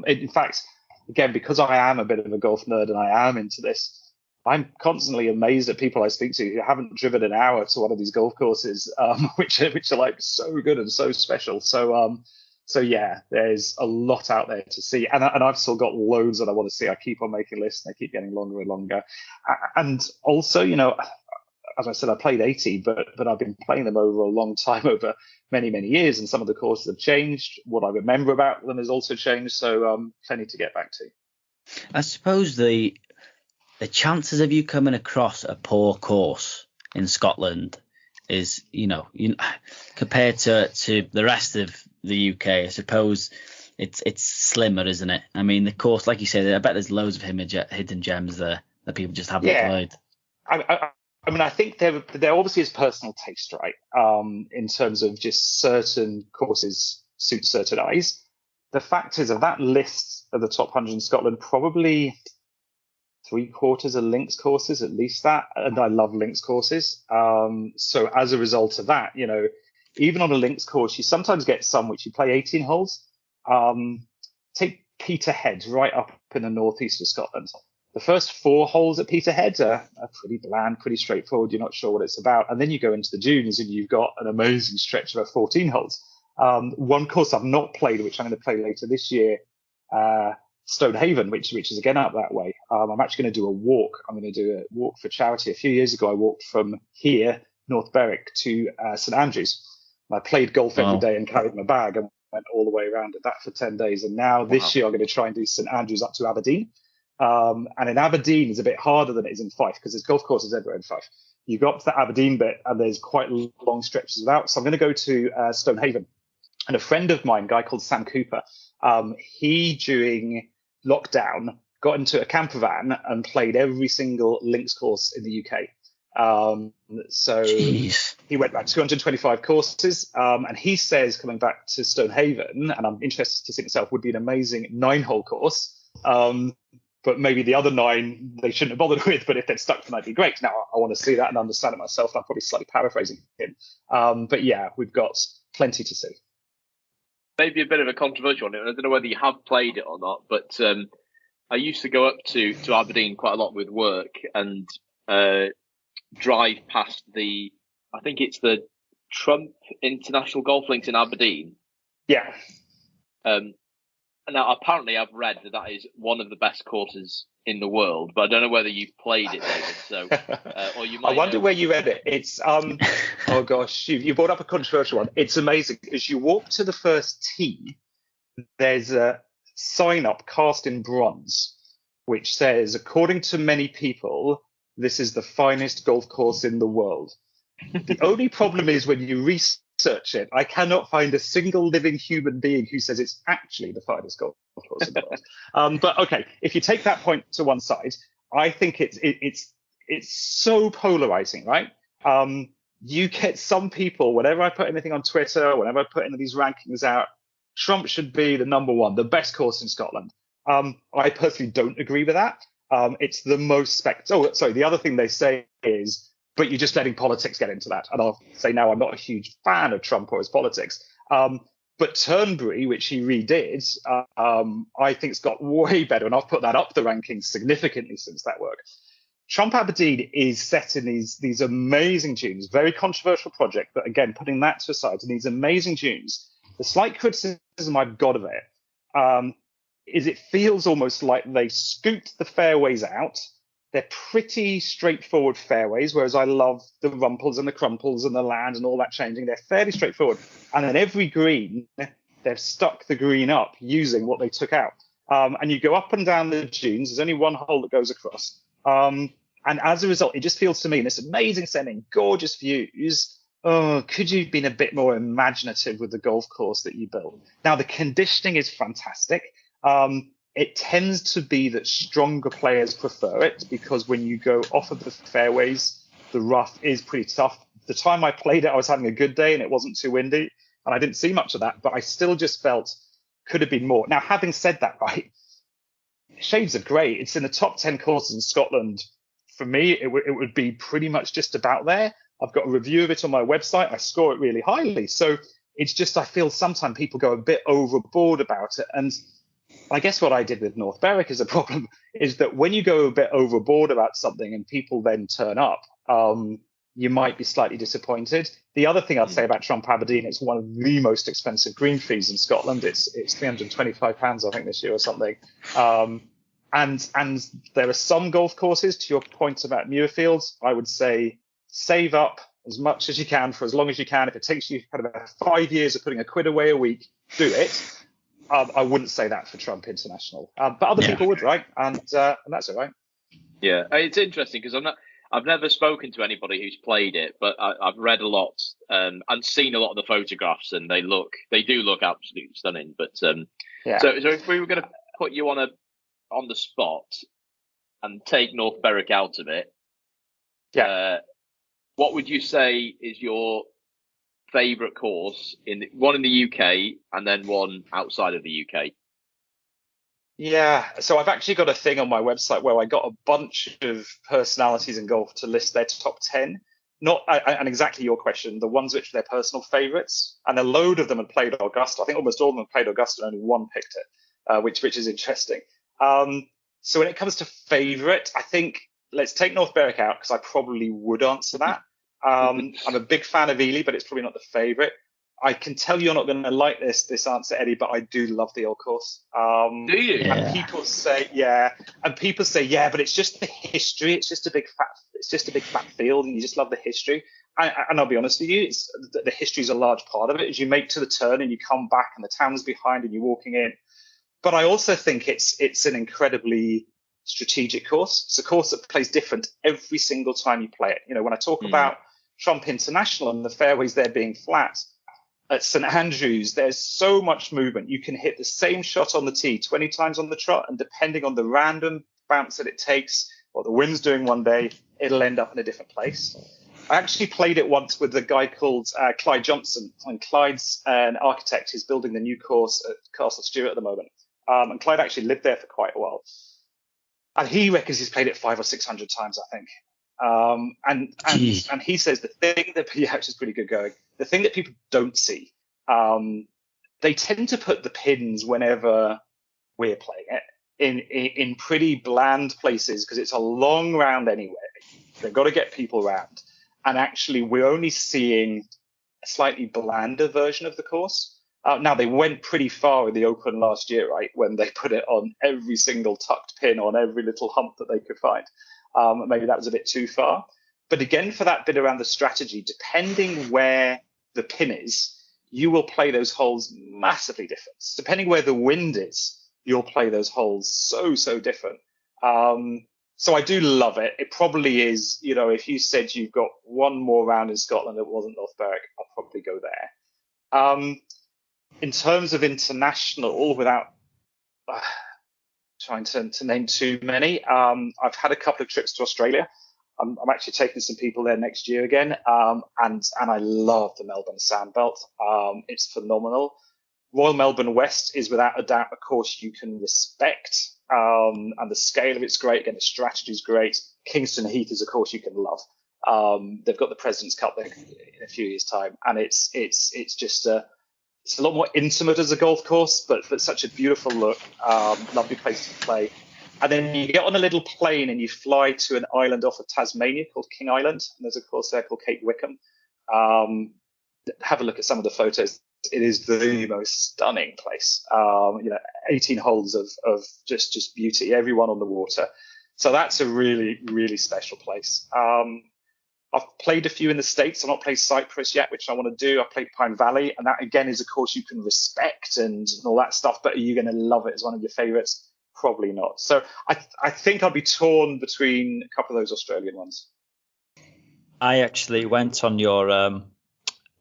In fact, again, because I am a bit of a golf nerd and I am into this, I'm constantly amazed at people I speak to who haven't driven an hour to one of these golf courses, which are like so good and so special. So yeah, there's a lot out there to see, and I've still got loads that I want to see. I keep on making lists, and they keep getting longer and longer. And also, as I said, I played 80, but I've been playing them over a long time, over many, many years, and some of the courses have changed. What I remember about them has also changed, so plenty to get back to. I suppose the chances of you coming across a poor course in Scotland is, compared to the rest of the UK, I suppose it's slimmer, isn't it? I mean, the course, like you said, I bet there's loads of hidden gems there that people just haven't played. I mean, I think there obviously is personal taste, right? In terms of just certain courses suit certain eyes. The fact is, of that list of the top 100 in Scotland, probably 3/4 are links courses, at least that. And I love links courses. So as a result of that, even on a links course, you sometimes get some which you play 18 holes. Take Peterhead, right up in the northeast of Scotland. The first 4 holes at Peterhead are pretty bland, pretty straightforward. You're not sure what it's about. And then you go into the dunes and you've got an amazing stretch of 14 holes. One course I've not played, which I'm going to play later this year, Stonehaven, which is again out that way. I'm actually going to do a walk. I'm going to do a walk for charity. A few years ago, I walked from here, North Berwick, to St Andrews. I played golf every day and carried my bag. And went all the way around it, that for 10 days. And now this year I'm going to try and do St Andrews up to Aberdeen. And in Aberdeen is a bit harder than it is in Fife because there's golf courses everywhere in Fife. You go up to the Aberdeen bit and there's quite long stretches without. So I'm going to go to Stonehaven. And a friend of mine, a guy called Sam Cooper, he during lockdown got into a camper van and played every single links course in the UK. So Jeez. He went back 225 courses, and he says coming back to Stonehaven, and I'm interested to see myself, would be an amazing 9-hole course. But maybe the other 9 they shouldn't have bothered with, but if they're stuck, then that'd be great. Now, I want to see that and understand it myself. I'm probably slightly paraphrasing him. But yeah, we've got plenty to see. Maybe a bit of a controversial one. I don't know whether you have played it or not, but I used to go up to Aberdeen quite a lot with work and drive past I think it's the Trump International Golf Links in Aberdeen. Yeah. Now, apparently I've read that is one of the best courses in the world, but I don't know whether you've played it, David. So, or you might. I wonder where you read it. It's oh gosh, you brought up a controversial one. It's amazing. As you walk to the first tee, there's a sign up cast in bronze, which says, according to many people, this is the finest golf course in the world. The only problem is when you research it, I cannot find a single living human being who says it's actually the finest golf course in the world. But okay, if you take that point to one side, I think it's so polarizing, right? You get some people, whenever I put anything on Twitter, whenever I put any of these rankings out, Trump should be the number one, the best course in Scotland. I personally don't agree with that. It's the most the other thing they say is, but you're just letting politics get into that. And I'll say now I'm not a huge fan of Trump or his politics. But Turnberry, which he redid, I think's got way better. And I've put that up the rankings significantly since that work. Trump Aberdeen is set in these amazing dunes, very controversial project. But again, putting that to aside, in these amazing dunes, the slight criticism I've got of it is it feels almost like they scooped the fairways out. They're pretty straightforward fairways, whereas I love the rumples and the crumples and the land and all that changing. They're fairly straightforward. And then every green, they've stuck the green up using what they took out. And you go up and down the dunes. There's only one hole that goes across. And as a result, it just feels to me, in this amazing setting, gorgeous views, could you have been a bit more imaginative with the golf course that you built? Now, the conditioning is fantastic. It tends to be that stronger players prefer it because when you go off of the fairways, the rough is pretty tough. The time I played it, I was having a good day and it wasn't too windy and I didn't see much of that, but I still just felt could have been more. Now, having said that, right, shades are great. It's in the top 10 courses in Scotland. For me, it would be pretty much just about there. I've got a review of it on my website. I score it really highly. So it's just, I feel sometimes people go a bit overboard about it. And I guess what I did with North Berwick is a problem is that when you go a bit overboard about something and people then turn up, you might be slightly disappointed. The other thing I'd say about Trump Aberdeen, it's one of the most expensive green fees in Scotland. It's £325, I think, this year or something. And there are some golf courses, to your point about Muirfield, I would say save up as much as you can for as long as you can. If it takes you kind of 5 years of putting £1 away a week, do it. I wouldn't say that for Trump International, but other people would, right? And that's all right. Yeah, it's interesting because I've never spoken to anybody who's played it, but I've read a lot and seen a lot of the photographs, and they do look absolutely stunning. But so if we were going to put you on the spot and take North Berwick out of it, what would you say is your favourite course one in the UK and then one outside of the UK? Yeah, so I've actually got a thing on my website where I got a bunch of personalities in golf to list their top 10. And exactly your question, the ones which are their personal favourites, and a load of them had played Augusta. I think almost all of them had played Augusta, and only one picked it, which is interesting. So when it comes to favourite, I think let's take North Berwick out because I probably would answer that. I'm a big fan of Ely, but it's probably not the favourite. I can tell you're not going to like this answer, Eddie, but I do love the old course. Do you? Yeah. And people say, but it's just the history. It's just a big fat field, and you just love the history. and I'll be honest with you, the history is a large part of it. As you make to the turn and you come back and the town's behind and you're walking in. But I also think it's an incredibly strategic course. It's a course that plays different every single time you play it. You know, when I talk about Trump International and the fairways there being flat, at St Andrews, there's so much movement. You can hit the same shot on the tee 20 times on the trot, and depending on the random bounce that it takes, what the wind's doing one day, it'll end up in a different place. I actually played it once with a guy called Clyde Johnson, and Clyde's an architect. He's building the new course at Castle Stewart at the moment. And Clyde actually lived there for quite a while. And he reckons he's played it 500 or 600 times, I think. And he says the thing that, which is pretty good going, the thing that people don't see, they tend to put the pins whenever we're playing it in pretty bland places because it's a long round anyway. They've got to get people round. And actually, we're only seeing a slightly blander version of the course. Now, they went pretty far in the Open last year, right, when they put it on every single tucked pin on every little hump that they could find. Maybe that was a bit too far. But again, for that bit around the strategy, depending where the pin is, you will play those holes massively different. Depending where the wind is, you'll play those holes so different. So I do love it. It probably is, you know, if you said you've got one more round in Scotland that wasn't North Berwick, I'll probably go there. In terms of international, without trying to name too many, I've had a couple of trips to Australia. I'm actually taking some people there next year again, and I love the Melbourne Sandbelt. It's phenomenal. Royal Melbourne West is without a doubt a course you can respect, and the scale of it's great. Again, the strategy is great. Kingston Heath is a course you can love. They've got the President's Cup there in a few years' time, and it's just it's a lot more intimate as a golf course, but such a beautiful look, lovely place to play. And then you get on a little plane and you fly to an island off of Tasmania called King Island. And there's a course there called Cape Wickham. Have a look at some of the photos. It is the most stunning place. 18 holes of just beauty, everyone on the water. So that's a really, really special place. I've played a few in the States. I've not played Cyprus yet, which I want to do. I've played Pine Valley, and that, again, is a course you can respect and all that stuff, but are you going to love it as one of your favorites? Probably not. So I think I'll be torn between a couple of those Australian ones. I actually went on your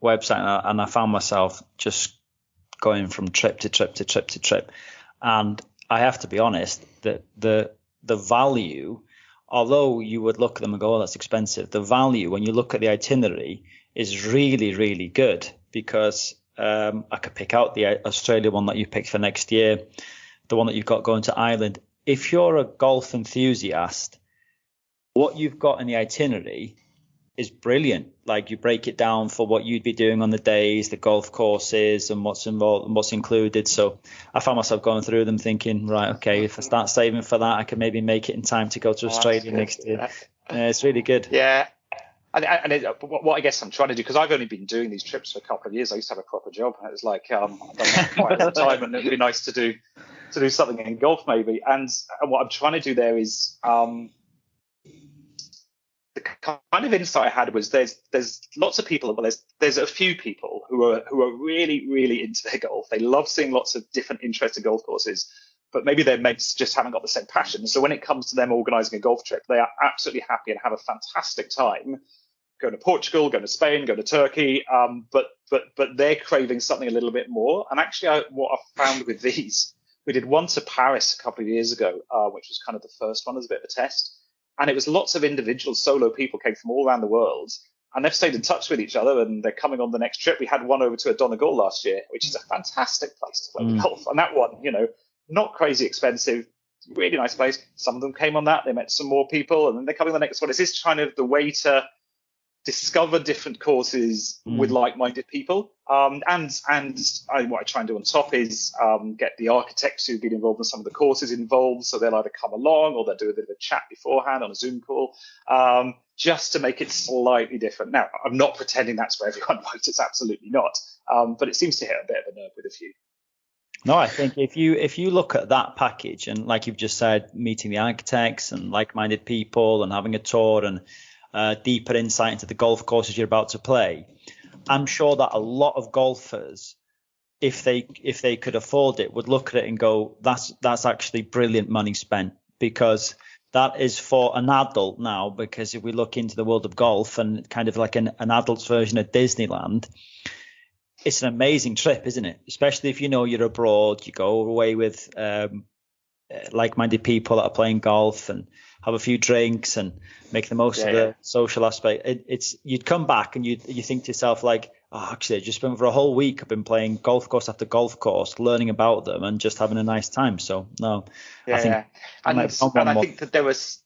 website and I found myself just going from trip to trip to trip to trip. And I have to be honest, that the value, although you would look at them and go, oh, that's expensive, the value when you look at the itinerary is really, really good, because I could pick out the Australia one that you picked for next year, the one that you've got going to Ireland. If you're a golf enthusiast, what you've got in the itinerary is brilliant. Like, you break it down for what you'd be doing on the days, the golf courses, and what's involved and what's included. So I found myself going through them thinking, right, okay, if I start saving for that, I can maybe make it in time to go to Australia next year. It's really good. Yeah. And what I guess I'm trying to do, because I've only been doing these trips for a couple of years. I used to have a proper job. It was like, I've done that quite a long time, and it'd be nice to do something in golf maybe. And what I'm trying to do there is, the kind of insight I had was there's lots of people, well, there's a few people who are really, really into their golf. They love seeing lots of different interesting golf courses, but maybe their mates just haven't got the same passion. So when it comes to them organising a golf trip, they are absolutely happy and have a fantastic time going to Portugal, going to Spain, going to Turkey. But they're craving something a little bit more. And actually, what I found with these, we did one to Paris a couple of years ago, which was kind of the first one as a bit of a test. And it was lots of individual solo people came from all around the world, and they've stayed in touch with each other, and they're coming on the next trip. We had one over to Donegal last year, which is a fantastic place to play golf. And that one, not crazy expensive, really nice place. Some of them came on that. They met some more people, and then they're coming on the next one. It's this kind of the way to discover different courses with like-minded people. What I try and do on top is get the architects who've been involved in some of the courses involved, so they'll either come along or they'll do a bit of a chat beforehand on a Zoom call, just to make it slightly different. Now, I'm not pretending that's for everyone, right? It's absolutely not. But it seems to hit a bit of a nerve with a few. No, I think if you look at that package, and like you've just said, meeting the architects and like-minded people and having a tour, and deeper insight into the golf courses you're about to play. I'm sure that a lot of golfers, if they could afford it, would look at it and go, that's actually brilliant money spent, because that is for an adult now. Because if we look into the world of golf and kind of like an adult's version of Disneyland, it's an amazing trip, isn't it? Especially if you're abroad, you go away with like-minded people that are playing golf and have a few drinks and make the most of the social aspect. It's you'd come back and you think to yourself like, oh, actually, I just spent for a whole week. I've been playing golf course after golf course, learning about them and just having a nice time. So no, I think and I think that there was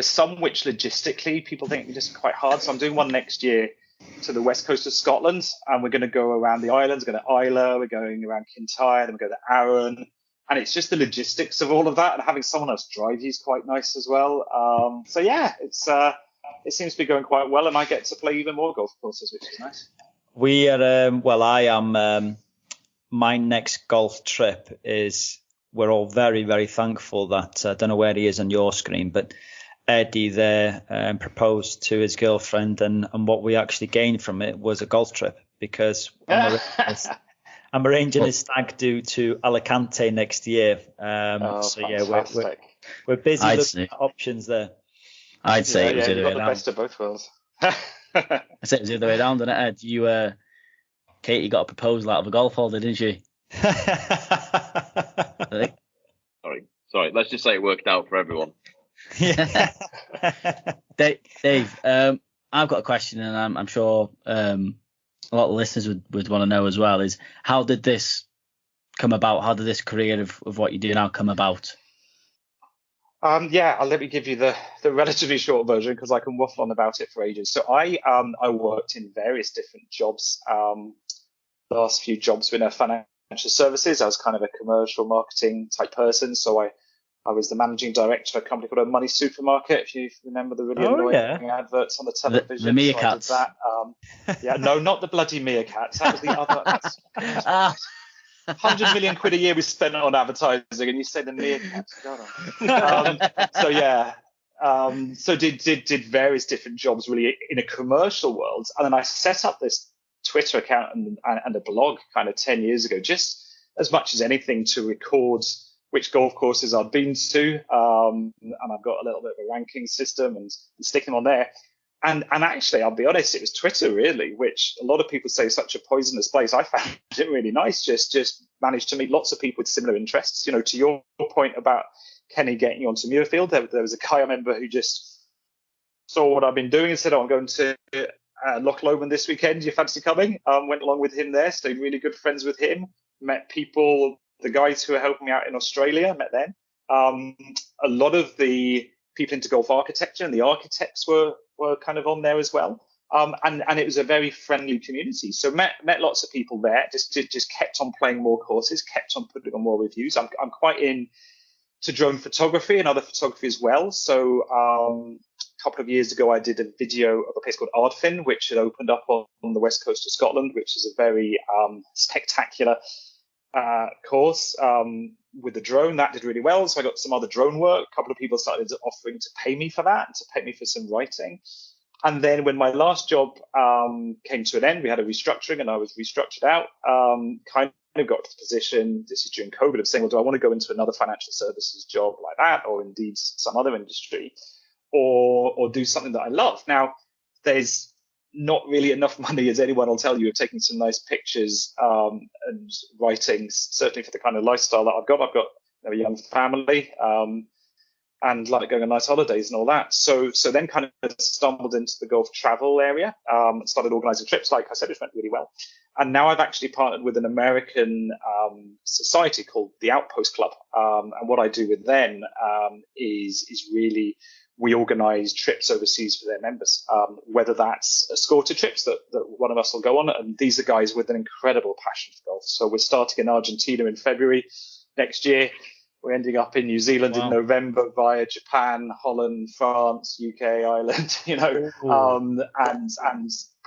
some which logistically people think are just quite hard. So I'm doing one next year to the west coast of Scotland, and we're going to go around the islands. We're going to Islay, we're going around Kintyre, then we go to Arran. And it's just the logistics of all of that, and having someone else drive you is quite nice as well. So yeah, it seems to be going quite well, and I get to play even more golf courses, which is nice. We are I am. My next golf trip is. We're all very, very thankful that I don't know where he is on your screen, but Eddie there proposed to his girlfriend, and what we actually gained from it was a golf trip, because I'm arranging a stag do to Alicante next year. So yeah, we're busy looking at options there. I'd say it was the other way around. The best of both worlds. I'd say it was the other way around, didn't it, Ed? Katie got a proposal out of a golf holder, didn't she? Sorry. Let's just say it worked out for everyone. Yeah. Dave, I've got a question, and I'm sure a lot of listeners would want to know as well, is how did this come about? How did this career of what you do now come about? Let me give you the relatively short version, because I can waffle on about it for ages. So I worked in various different jobs. The last few jobs were in financial services. I was kind of a commercial marketing type person. So I was the managing director of a company called Money Supermarket, if you remember the really annoying adverts on the television. The meerkats. So I did that. No, not the bloody meerkats. That was the other. 100 million quid a year we spent on advertising, and you say the meerkats. So did various different jobs really in a commercial world, and then I set up this Twitter account and a blog kind of 10 years ago, just as much as anything to record which golf courses I've been to, and I've got a little bit of a ranking system and stick them on there. And actually, I'll be honest, it was Twitter really, which a lot of people say is such a poisonous place. I found it really nice. Just managed to meet lots of people with similar interests. To your point about Kenny getting you onto Muirfield, there was a guy I remember who just saw what I've been doing and said, "Oh, I'm going to Loch Lomond this weekend. Do you fancy coming?" Went along with him there, stayed really good friends with him, met people, the guys who are helping me out in Australia, met them. A lot of the people into golf architecture and the architects were kind of on there as well. And it was a very friendly community. So met lots of people there, just kept on playing more courses, kept on putting on more reviews. I'm quite into drone photography and other photography as well. So a couple of years ago, I did a video of a place called Ardfin, which had opened up on the west coast of Scotland, which is a very spectacular course with the drone. That did really well. So I got some other drone work. A couple of people started offering to pay me for that, to pay me for some writing. And then when my last job came to an end, we had a restructuring and I was restructured out, kind of got to the position, this is during COVID, of saying, well, do I want to go into another financial services job like that, or indeed some other industry, or do something that I love? Now, there's not really enough money, as anyone will tell you, of taking some nice pictures and writings, certainly for the kind of lifestyle that I've got. I've got a young family and like going on nice holidays and all that. So then kind of stumbled into the golf travel area, started organizing trips, like I said, which went really well. And now I've actually partnered with an American society called the Outpost Club. And what I do with them is really, we organize trips overseas for their members, whether that's escorted trips that one of us will go on. And these are guys with an incredible passion for golf. So we're starting in Argentina in February next year. We're ending up in New Zealand in November via Japan, Holland, France, UK, Ireland, and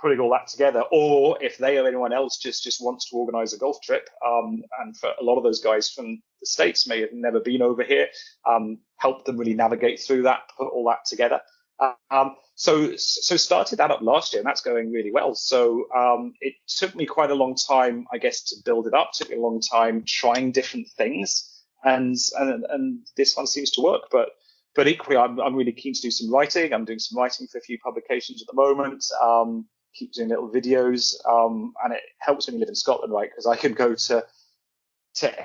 putting all that together. Or if they or anyone else just wants to organize a golf trip, and for a lot of those guys from the States may have never been over here, help them really navigate through that, put all that together. So started that up last year, and that's going really well. So it took me quite a long time, I guess, to build it up. It took me a long time trying different things, and this one seems to work. But equally, I'm really keen to do some writing. I'm doing some writing for a few publications at the moment. Keep doing little videos, and it helps when you live in Scotland, right? Because I can go to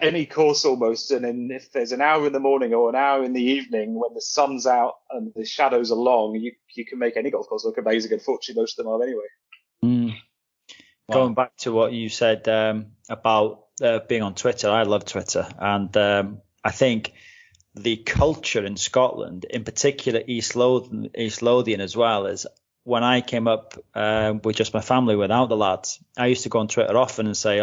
any course almost, and then if there's an hour in the morning or an hour in the evening when the sun's out and the shadows are long, you can make any golf course look amazing. Unfortunately, most of them are anyway. Wow. Going back to what you said about being on Twitter, I love Twitter, and I think the culture in Scotland, in particular East Lothian as well, is when I came up with just my family without the lads, I used to go on Twitter often and say,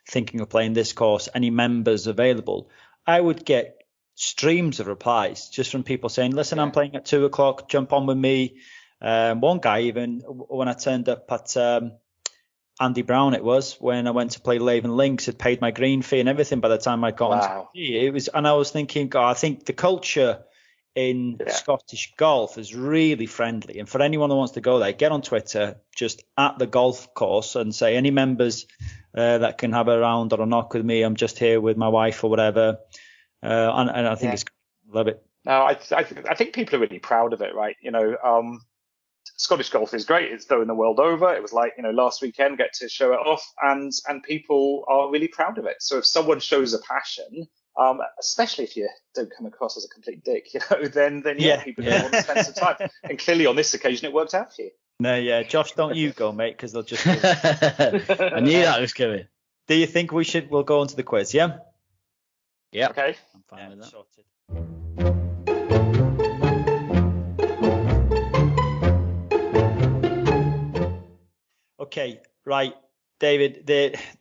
thinking of playing this course, any members available? I would get streams of replies just from people saying, listen, I'm playing at 2:00, jump on with me. One guy even, when I turned up at Andy Brown, it was when I went to play Laven Links, had paid my green fee and everything by the time I got onto it was, and I was thinking, God, I think the culture in Scottish golf is really friendly, and for anyone who wants to go there, get on Twitter, just at the golf course, and say any members that can have a round or a knock with me. I'm just here with my wife or whatever, and I think it's love it. No, I think people are really proud of it, right? Scottish golf is great. It's known the world over. It was like, last weekend, get to show it off, and people are really proud of it. So if someone shows a passion, especially if you don't come across as a complete dick, then people want to spend some time. And clearly on this occasion, it worked out for you. No, Josh, don't you go, mate, because they'll just. I knew that was coming. Do you think we'll go on to the quiz? Yeah. Yeah. Okay. I'm fine with that. Sorted. Okay, right, David.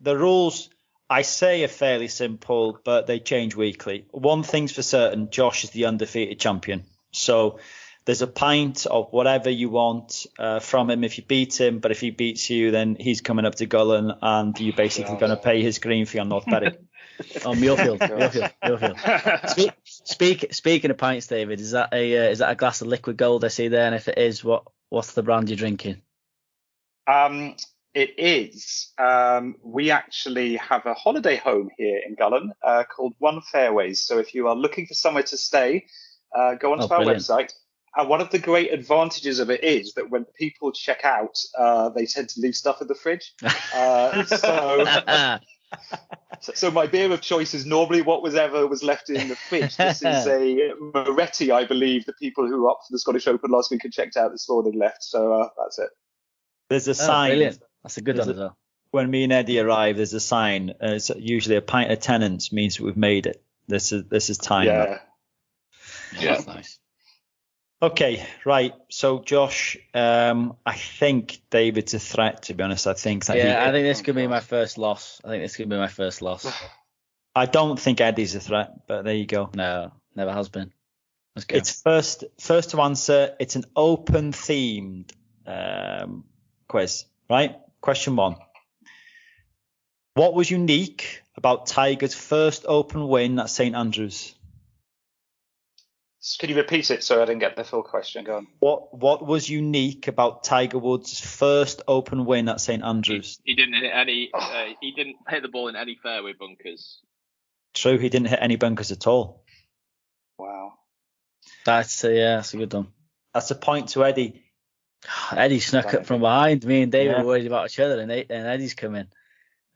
The rules I say are fairly simple, but they change weekly. One thing's for certain: Josh is the undefeated champion. So. There's a pint of whatever you want from him if you beat him, but if he beats you, then he's coming up to Gullane, and you're basically going to pay his green fee on North Berwick. Muirfield. Speaking of pints, David, is that a glass of liquid gold I see there? And if it is, what's the brand you're drinking? It is. We actually have a holiday home here in Gullane called One Fairways. So if you are looking for somewhere to stay, go onto our website. And one of the great advantages of it is that when people check out, they tend to leave stuff in the fridge. So my beer of choice is normally whatever was left in the fridge. This is a Moretti, I believe, the people who were up for the Scottish Open last week and checked out this morning left. So that's it. There's a sign. Brilliant. That's a good one as well. When me and Eddie arrive, there's a sign. It's usually a pint of tenants means we've made it. This is time. Yeah. That's nice. Okay, right. So, Josh, I think David's a threat, to be honest. I think this could be my first loss. I don't think Eddie's a threat, but there you go. No, never has been. Let's go. It's first to answer. It's an open-themed quiz, right? Question 1. What was unique about Tiger's first Open win at St Andrews? Can you repeat it so I didn't get the full question? Go on. What was unique about Tiger Woods' first Open win at St Andrews? He didn't hit any. He didn't hit the ball in any fairway bunkers. True, he didn't hit any bunkers at all. Wow. That's a good one. That's a point to Eddie. Eddie snuck up from behind. Me and David were worried about each other, and Eddie's coming.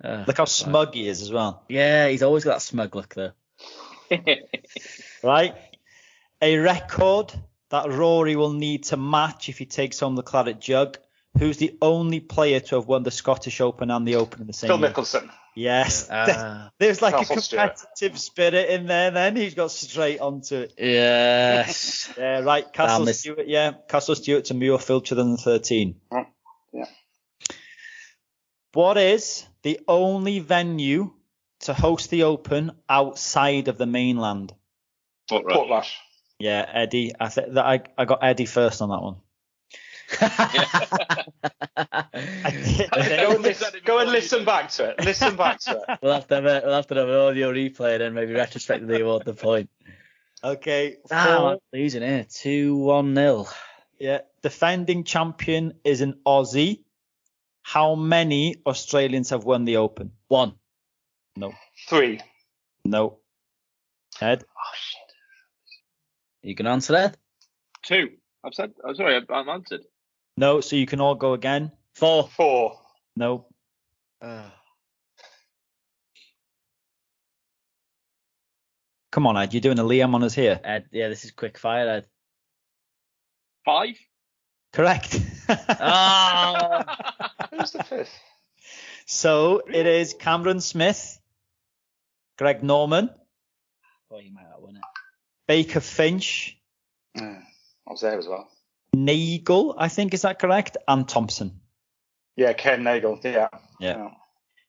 Look how smug he is as well. Yeah, he's always got that smug look though. Right. A record that Rory will need to match if he takes home the claret jug. Who's the only player to have won the Scottish Open and the Open in the same year? Phil Mickelson. Yes. There's like Castle a competitive spirit in there. Then he's got straight onto it. Yes. Yeah, right. Castle Stewart. Yeah, Castle Stewart to Muirfield 2013. Yeah. What is the only venue to host the Open outside of the mainland? Portrush. Yeah, Eddie. I think that I got Eddie first on that one. Go and listen back to it. Listen back to it. We'll have to have an audio replay and then maybe retrospectively award the point. Okay. I'm losing here. 2-1-0. Yeah. Defending champion is an Aussie. How many Australians have won the Open? 1. No. 3. No. Ed? Oh, shit. You can answer that? 2. I've said. I'm sorry. I'm answered. No. So you can all go again. 4. 4. No. Come on, Ed. You're doing a Liam on us here. Ed, yeah, this is quick fire, Ed. 5. Correct. Oh! Who's the 5th? So it is Cameron Smith, Greg Norman, Thought you might have won it. Baker Finch, I was there as well. Nagel, I think, is that correct? And Thompson. Yeah, Ken Nagel. Yeah. Yeah.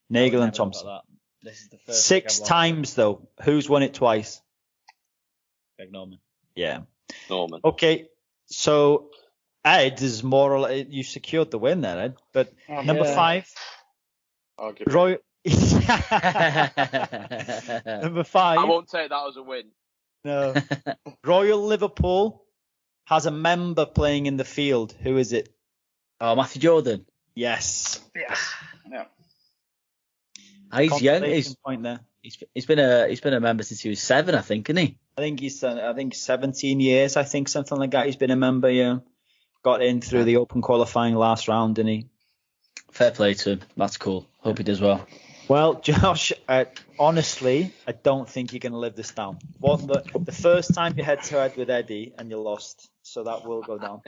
Nagel and Never got Thompson. that. This is the first 6 I've won. times, though. Who's won it twice? Greg Norman. Yeah. Norman. Okay. So Ed is more or less, you secured the win there, Ed. But number yeah. 5, Arguably. Roy. Number 5. I won't take that as a win. No. Royal Liverpool has a member playing in the field. Who is it? Oh, Matthew Jordan. Yes. Yes. Yeah. He's young. Consolation point there. He's been a member since he was 7, I think, isn't he? I think 17 years. I think something like that. He's been a member. Yeah. Got in through the Open qualifying last round, didn't he? Fair play to him. That's cool. Hope he does well. Well, Josh, honestly, I don't think you're going to live this down. The first time you head to head with Eddie and you lost, so that will go down.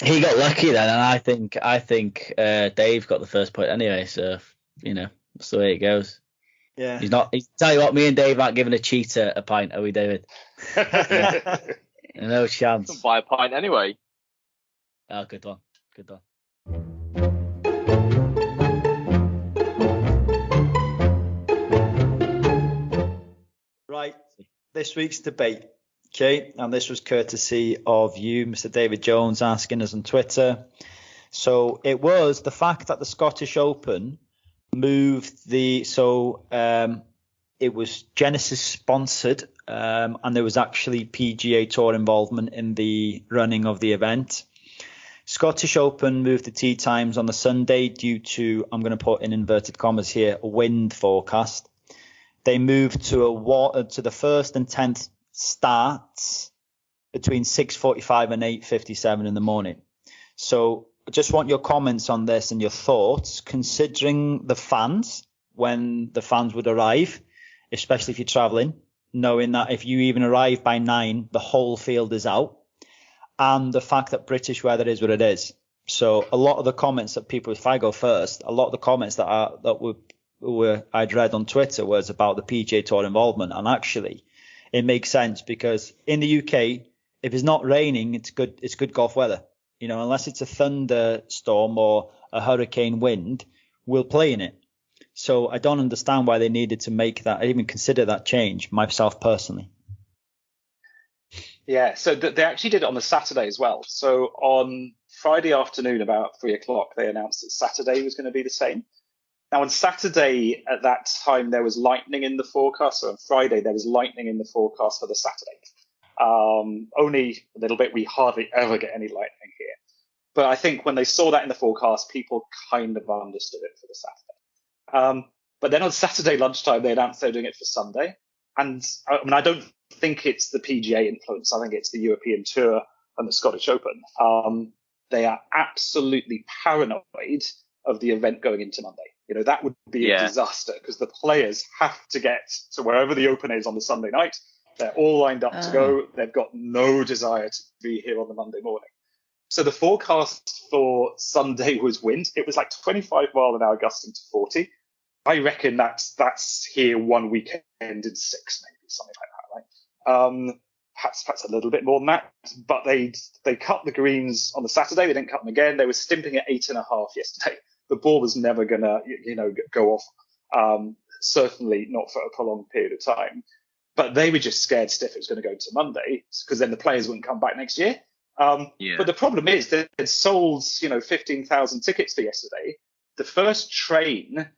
He got lucky then, and I think Dave got the first point anyway. So that's the way it goes. Yeah. Tell you what, me and Dave aren't giving a cheater a pint, are we, David? No chance. Buy a pint anyway. Oh, good one. Good one. Right. This week's debate. Okay. And this was courtesy of you, Mr. David Jones, asking us on Twitter. So it was the fact that the Scottish Open moved it was Genesis sponsored, and there was actually PGA Tour involvement in the running of the event. Scottish Open moved the tee times on the Sunday due to, I'm going to put in inverted commas here, a wind forecast. They moved to the 1st and 10th starts between 6:45 and 8:57 in the morning. So I just want your comments on this and your thoughts, considering the fans, when the fans would arrive, especially if you're traveling, knowing that if you even arrive by 9, the whole field is out, and the fact that British weather is what it is. So a lot of the comments that people, if I go first, a lot of the comments I'd read on Twitter was about the PGA Tour involvement, and actually it makes sense because in the UK, if it's not raining, it's good golf weather. Unless it's a thunderstorm or a hurricane wind, we'll play in it. So I don't understand why they needed to make that, even consider that change, myself personally. Yeah, so they actually did it on the Saturday as well. So on Friday afternoon, about 3:00, they announced that Saturday was going to be the same. Now, on Saturday, at that time, there was lightning in the forecast. So on Friday, there was lightning in the forecast for the Saturday. Only a little bit. We hardly ever get any lightning here. But I think when they saw that in the forecast, people kind of understood it for the Saturday. But then on Saturday lunchtime, they announced they're doing it for Sunday. And I don't think it's the PGA influence. I think it's the European Tour and the Scottish Open. They are absolutely paranoid of the event going into Monday. That would be a disaster because the players have to get to wherever the Open is on the Sunday night. They're all lined up to go. They've got no desire to be here on the Monday morning. So the forecast for Sunday was wind. It was like 25 mile an hour gusting to 40. I reckon that's here one weekend in 6, maybe something like that, right? Perhaps a little bit more than that. But they cut the greens on the Saturday. They didn't cut them again. They were stimping at 8.5 yesterday. The ball was never gonna, go off. Certainly not for a prolonged period of time. But they were just scared stiff it was going to go to Monday because then the players wouldn't come back next year. But the problem is that it sold, 15,000 tickets for yesterday. The first train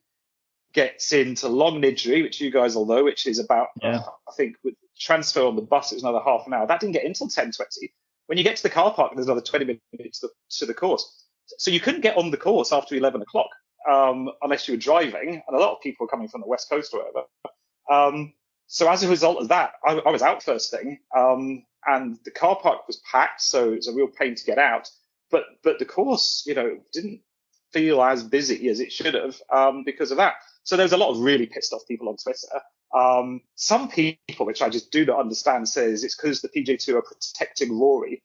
gets into Longnidgee, which you guys will know, which is about, I think, with transfer on the bus, it was another half an hour. That didn't get in until 10:20. When you get to the car park, there's another 20 minutes to the course. So you couldn't get on the course after 11 o'clock unless you were driving, and a lot of people were coming from the West Coast or whatever. So as a result of that, I was out first thing, and the car park was packed, so it was a real pain to get out. But the course, didn't feel as busy as it should have because of that. So there was a lot of really pissed off people on Twitter. Some people, which I just do not understand, says it's because the PGA Tour are protecting Rory.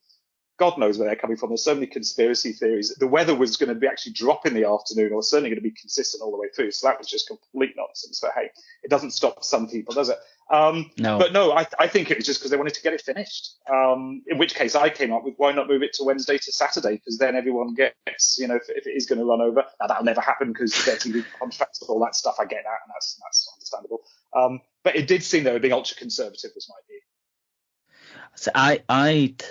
God knows where they're coming from. There's so many conspiracy theories. The weather was going to be actually drop in the afternoon, or certainly going to be consistent all the way through. So that was just complete nonsense. But hey, it doesn't stop some people, does it? No. But no, I think it was just because they wanted to get it finished. In which case I came up with, why not move it to Wednesday to Saturday? Because then everyone gets, if it is going to run over. Now that'll never happen because their TV contracts and all that stuff. I get that, and that's understandable. But it did seem they were being ultra conservative, was my view. So I'd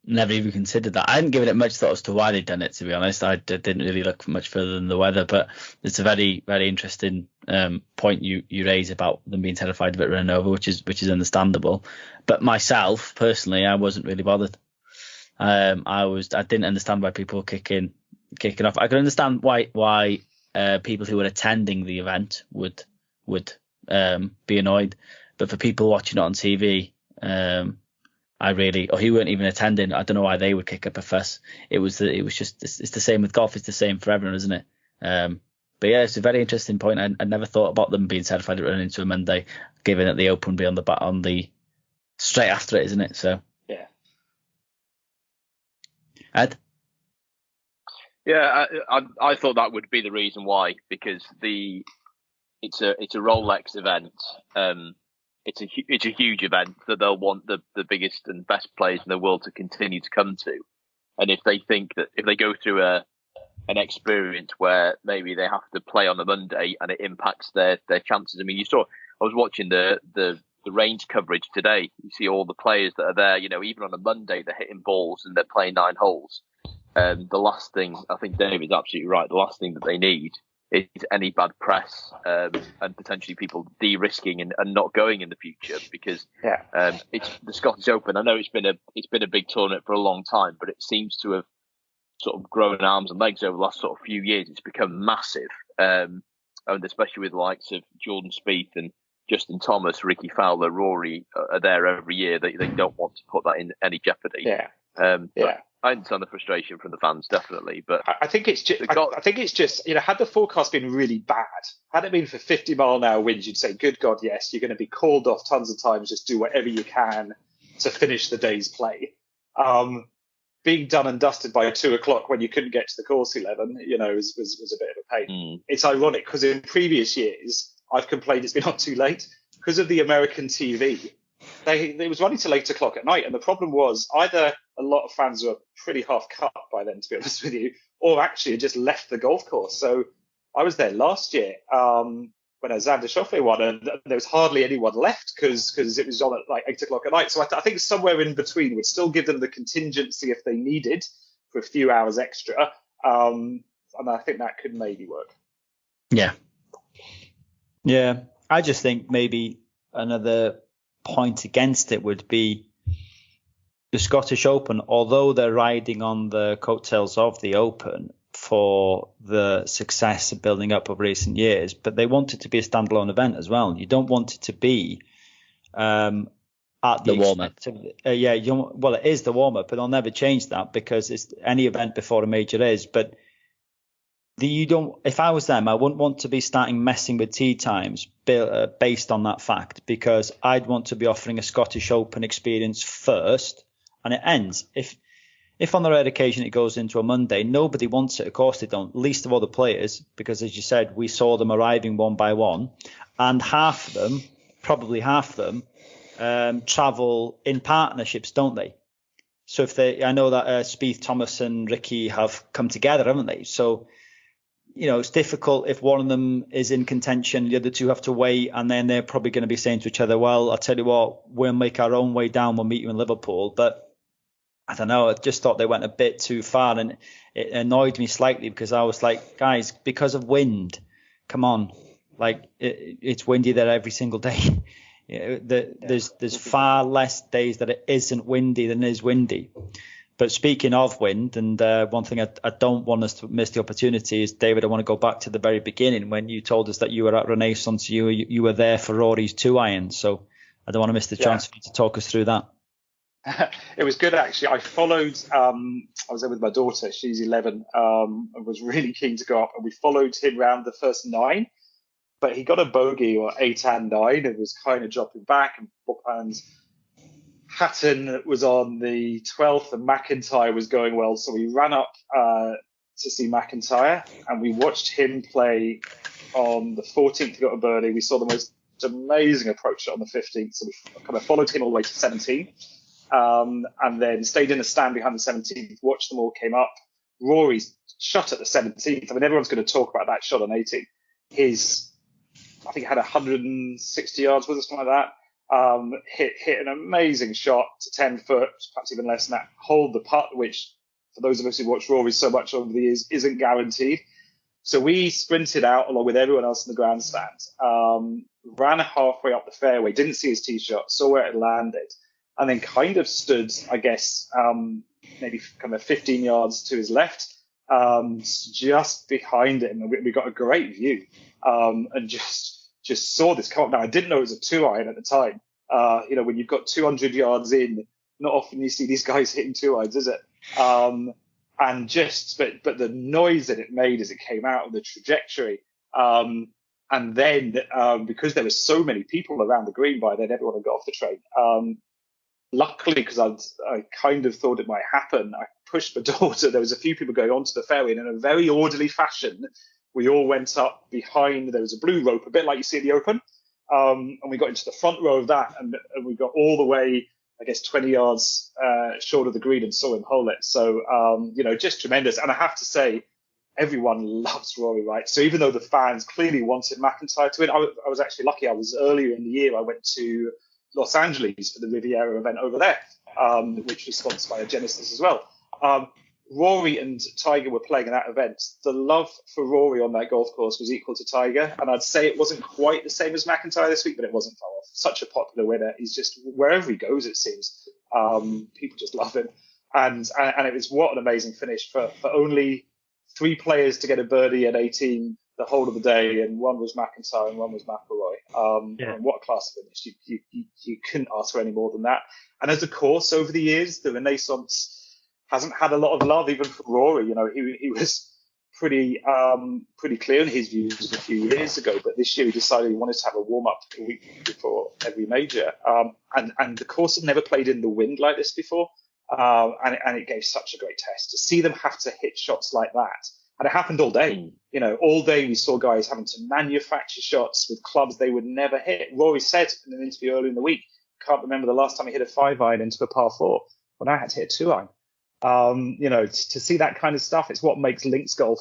never even considered that. I hadn't given it much thought as to why they'd done it, to be honest. I didn't really look much further than the weather, but it's a very, very interesting point you raise about them being terrified of it running over, which is understandable. But myself, personally, I wasn't really bothered. I didn't understand why people were kicking off. I could understand why people who were attending the event would be annoyed, but for people watching it on TV, or he weren't even attending, I don't know why they would kick up a fuss. It's the same with golf. It's the same for everyone, isn't it? But yeah, it's a very interesting point. I never thought about them being terrified of running into a Monday, given that the Open will be on the straight after it, isn't it? So yeah. Ed? Yeah, I thought that would be the reason why, because it's a Rolex event. It's a huge event that they'll want the biggest and best players in the world to continue to come to. And if they think that if they go through an experience where maybe they have to play on a Monday and it impacts their chances. I mean, I was watching the range coverage today. You see all the players that are there, even on a Monday, they're hitting balls and they're playing 9 holes. The last thing, I think David's absolutely right, the last thing that they need is any bad press and potentially people de-risking and not going in the future, because it's the Scottish Open. I know it's been a big tournament for a long time, but it seems to have sort of grown arms and legs over the last sort of few years. It's become massive, and especially with the likes of Jordan Spieth and Justin Thomas, Ricky Fowler, Rory are there every year. They don't want to put that in any jeopardy. I understand the frustration from the fans, definitely, but I think it's just, had the forecast been really bad, had it been for 50-mile-an-hour winds, you'd say, good God, yes, you're going to be called off tons of times, just do whatever you can to finish the day's play. Being done and dusted by 2 o'clock when you couldn't get to the course 11, was a bit of a pain. It's ironic because in previous years, I've complained it's been on too late because of the American TV. They was running till 8 o'clock at night, and the problem was either a lot of fans were pretty half cut by then, to be honest with you, or actually had just left the golf course. So I was there last year when Xander Schauffele won, and there was hardly anyone left because it was on at like 8 o'clock at night. So I think somewhere in between would still give them the contingency if they needed for a few hours extra, and I think that could maybe work. Yeah, I just think maybe another point against it would be the Scottish Open, although they're riding on the coattails of the Open for the success of building up over recent years, but they want it to be a standalone event as well. You don't want it to be at the warm-up. Well, it is the warm-up, but they'll never change that because it's any event before a major is. But if I was them, I wouldn't want to be starting messing with tee times based on that fact, because I'd want to be offering a Scottish Open experience first, and it ends. If on the rare occasion it goes into a Monday, nobody wants it. Of course they don't, least of all the players, because as you said, we saw them arriving one by one, and probably half of them, travel in partnerships, don't they? So I know that Spieth, Thomas and Ricky have come together, haven't they? So it's difficult if one of them is in contention, the other two have to wait, and then they're probably going to be saying to each other, well, I'll tell you what, we'll make our own way down, we'll meet you in Liverpool. But I don't know, I just thought they went a bit too far, and it annoyed me slightly because I was like, guys, because of wind, come on, like it's windy there every single day. There's far less days that it isn't windy than is windy. But speaking of wind, and one thing I don't want us to miss the opportunity is, David, I want to go back to the very beginning when you told us that you were at Renaissance. You were there for Rory's 2-iron. So I don't want to miss the chance for you to talk us through that. It was good, actually. I followed, I was there with my daughter, she's 11, and was really keen to go up. And we followed him around the first 9, but he got a bogey or 8 and 9 and was kind of dropping back. And Hatton was on the 12th and McIntyre was going well. So we ran up to see McIntyre and we watched him play on the 14th. He got a birdie. We saw the most amazing approach shot on the 15th. So we kind of followed him all the way to 17. And then stayed in a stand behind the 17th, watched them all came up. Rory's shot at the 17th. I mean, everyone's going to talk about that shot on 18. I think he had 160 yards with us, something like that. Hit an amazing shot to 10 foot, perhaps even less than that. Hold the putt, which for those of us who watch Rory so much over the years isn't guaranteed. So we sprinted out along with everyone else in the grandstand, ran halfway up the fairway, didn't see his tee shot, saw where it landed, and then kind of stood, I guess, maybe kind of 15 yards to his left, just behind him. And we got a great view, and just saw this come up. Now, I didn't know it was a 2-iron at the time. When you've got 200 yards in, not often you see these guys hitting 2-irons, is it? But the noise that it made as it came out of the trajectory, and then because there were so many people around the green by then, everyone had got off the train. Luckily, because I kind of thought it might happen, I pushed my daughter. There was a few people going onto the fairway, and in a very orderly fashion, we all went up behind. There was a blue rope, a bit like you see at the Open, and we got into the front row of that, and we got all the way, I guess, 20 yards short of the green and saw him hole it. So, just tremendous. And I have to say, everyone loves Rory, right? So even though the fans clearly wanted McIntyre to win, I was actually lucky. I was earlier in the year. I went to Los Angeles for the Riviera event over there, which was sponsored by Genesis as well. Rory and Tiger were playing in that event. The love for Rory on that golf course was equal to Tiger, and I'd say it wasn't quite the same as McIntyre this week, but it wasn't far off. Such a popular winner. He's just, wherever he goes, it seems, people just love him. And it was, what an amazing finish for only 3 players to get a birdie at 18 the whole of the day, and one was McIntyre and one was McIlroy. And what a class finish. You couldn't ask for any more than that. And as a course, over the years, the Renaissance hasn't had a lot of love, even for Rory. He was pretty clear in his views a few years ago, but this year he decided he wanted to have a warm-up a week before every major. And the course had never played in the wind like this before, and it gave such a great test. To see them have to hit shots like that, and it happened all day. All day we saw guys having to manufacture shots with clubs they would never hit. Rory said in an interview earlier in the week, can't remember the last time he hit a 5-iron into a par 4. Well, now I had to hit a 2-iron. To see that kind of stuff, it's what makes links golf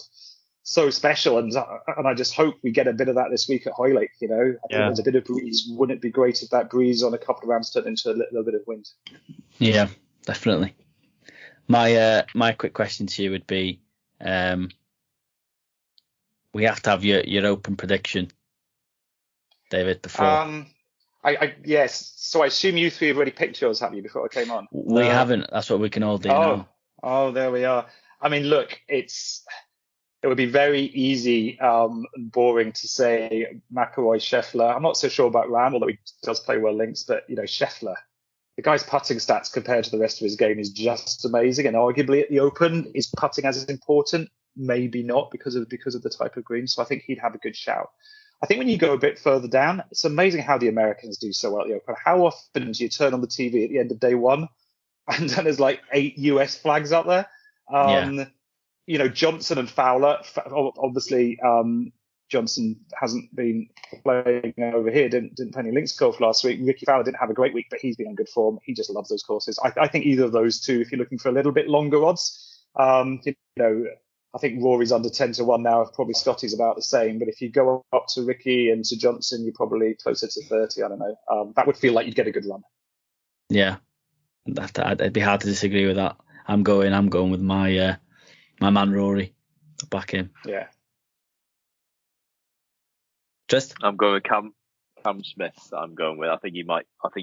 so special. And I just hope we get a bit of that this week at Hoylake. I think there's a bit of breeze. Wouldn't it be great if that breeze on a couple of rounds turned into a little bit of wind? Yeah, definitely. My quick question to you would be, we have to have your Open prediction, David, before. Yes. So I assume you 3 have already picked yours, have you, before I came on? We haven't. That's what we can all do now. Oh, there we are. I mean, look, it would be very easy and boring to say McIlroy, Scheffler. I'm not so sure about Rahm, although he does play well links, but Scheffler, the guy's putting stats compared to the rest of his game is just amazing. And arguably at the Open, is putting as important? Maybe not, because of the type of green. So I think he'd have a good shout. I think when you go a bit further down, it's amazing how the Americans do so well at the Open. How often do you turn on the TV at the end of day one and then there's like 8 US flags up there? Johnson and Fowler, obviously, Johnson hasn't been playing over here, didn't play any links golf last week. Ricky Fowler didn't have a great week, but he's been in good form. He just loves those courses. I think either of those two, if you're looking for a little bit longer odds, I think Rory's under 10-1 now. Probably Scotty's about the same. But if you go up to Ricky and to Johnson, you're probably closer to 30. I don't know. That would feel like you'd get a good run. Yeah, it'd be hard to disagree with that. I'm going with my man Rory. Back him. Yeah. I'm going with Cam. Cam Smith that I'm going with. I think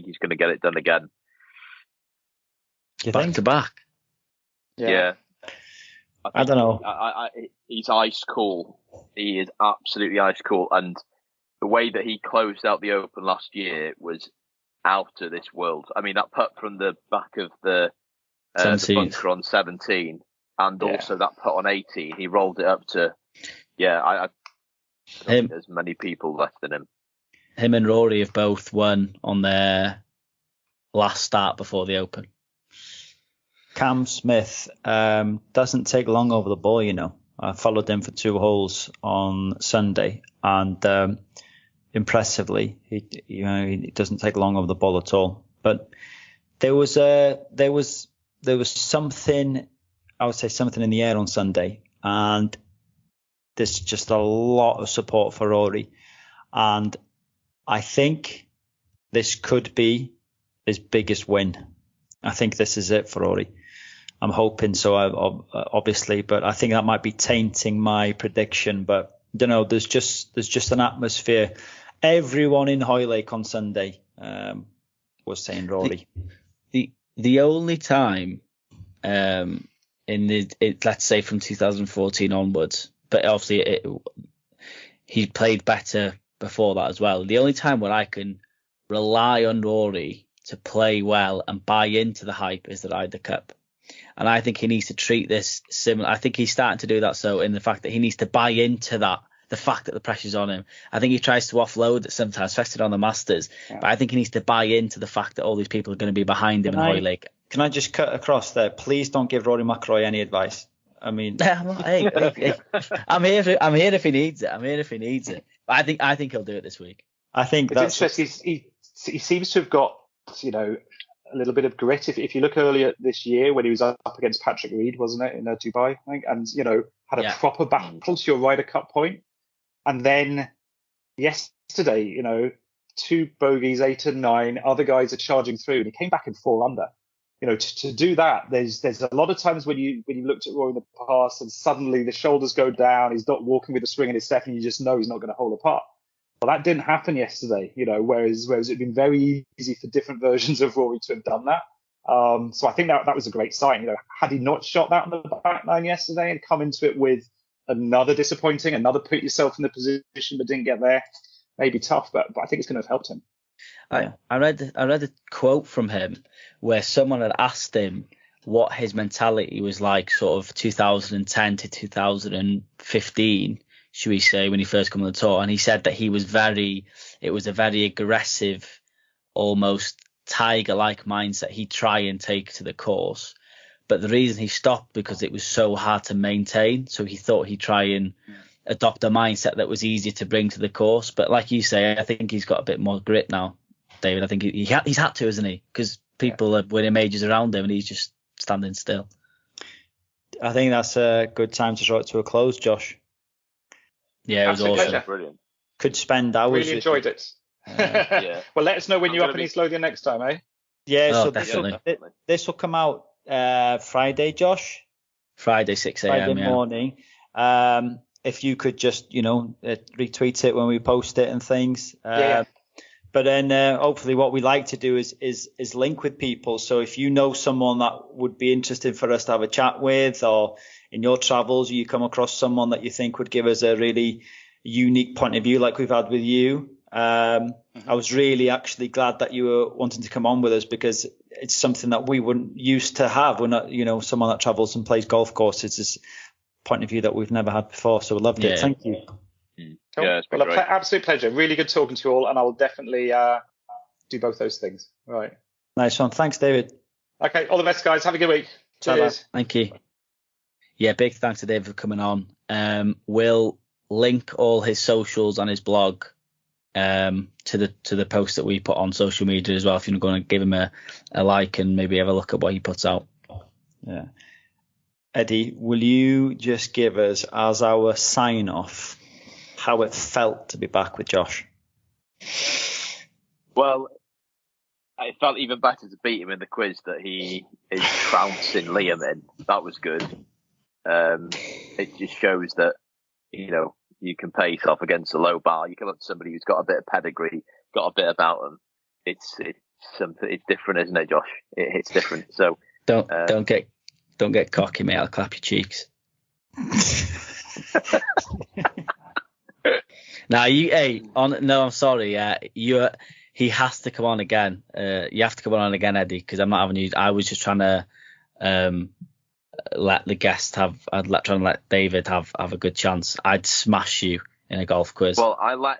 he's going to get it done again. Back to back. Yeah. I don't know. He's ice cool. He is absolutely ice cool, and the way that he closed out the Open last year was out of this world. I mean, that putt from the back of the bunker on 17, and also that putt on 18, he rolled it up to. Yeah, I don't think there's many people less than him. Him and Rory have both won on their last start before the Open. Cam Smith doesn't take long over the ball, you know. I followed him for 2 holes on Sunday, and impressively, he doesn't take long over the ball at all. But there was something, I would say something in the air on Sunday, and there's just a lot of support for Rory, and I think this could be his biggest win. I think this is it for Rory. I'm hoping so, obviously, but I think that might be tainting my prediction. But I don't know. There's just an atmosphere. Everyone in Hoylake on Sunday was saying Rory. The only time let's say from 2014 onwards, but obviously he played better before that as well. The only time where I can rely on Rory to play well and buy into the hype is the Ryder Cup. And I think he needs to treat this similar. I think he's starting to do that. So in the fact that he needs to buy into that, the fact that the pressure's on him. I think he tries to offload it sometimes, especially on the Masters. Yeah. But I think he needs to buy into the fact that all these people are going to be behind him in Hoylake. Can I just cut across there? Please don't give Rory McIlroy any advice. I mean, hey, I'm here if he needs it. But I think he'll do it this week. I think it's interesting. He seems to have got, a little bit of grit. If you look earlier this year when he was up against Patrick Reed, wasn't it, in Dubai, I think, and had a proper battle to your Ryder Cup point. And then yesterday, 2 bogeys, 8 and 9, other guys are charging through, and he came back in 4 under. To do that, there's a lot of times when you looked at Roy in the past and suddenly the shoulders go down, he's not walking with a swing in his step, and you just know he's not going to hold a putt. Well, that didn't happen yesterday, whereas it'd been very easy for different versions of Rory to have done that. So I think that was a great sign. Had he not shot that on the back nine yesterday and come into it with another put yourself in the position but didn't get there, maybe tough, but I think it's going to have helped him. I read a quote from him where someone had asked him what his mentality was like sort of 2010 to 2015, should we say, when he first came on the tour, and he said that it was a very aggressive, almost tiger-like mindset he'd try and take to the course. But the reason he stopped because it was so hard to maintain, so he thought he'd try and adopt a mindset that was easier to bring to the course. But like you say, I think he's got a bit more grit now, David. I think he's had to, isn't he? Because people are winning majors around him and he's just standing still. I think that's a good time to draw it to a close, Josh. Yeah, it was absolute awesome. Pleasure. Brilliant. Could spend hours. Really enjoyed it. Well, let us know when you're up in East Lothian next time, eh? Yeah, so definitely. This will come out Friday, Josh. Friday, 6 a.m. Friday morning. If you could just, retweet it when we post it and things. But then hopefully what we like to do is link with people. So if you know someone that would be interested for us to have a chat with, or in your travels you come across someone that you think would give us a really unique point of view like we've had with you. I was really actually glad that you were wanting to come on with us, because it's something that we wouldn't used to have. We're not, someone that travels and plays golf courses. It's point of view that we've never had before. So we loved it. Thank you. Cool. Yeah, it's been great. Absolute pleasure. Really good talking to you all, and I will definitely do both those things. All right. Nice one. Thanks, David. Okay. All the best, guys. Have a good week. Cheers. Thank you. Yeah, big thanks to David for coming on. We'll link all his socials on his blog to the post that we put on social media as well, if you're going to give him a like and maybe have a look at what he puts out. Yeah. Eddie, will you just give us, as our sign off, how it felt to be back with Josh? Well, it felt even better to beat him in the quiz that he is trouncing Liam in. That was good. It just shows that, you can pay yourself against a low bar. You can look at somebody who's got a bit of pedigree, got a bit about them, it's something. It's different, isn't it, Josh? It's different. So don't get cocky, mate. I'll clap your cheeks. Now I'm sorry. He has to come on again. You have to come on again, Eddie, because I'm not having you. I was just trying to let the guest trying to let David have a good chance. I'd smash you in a golf quiz. Well, I let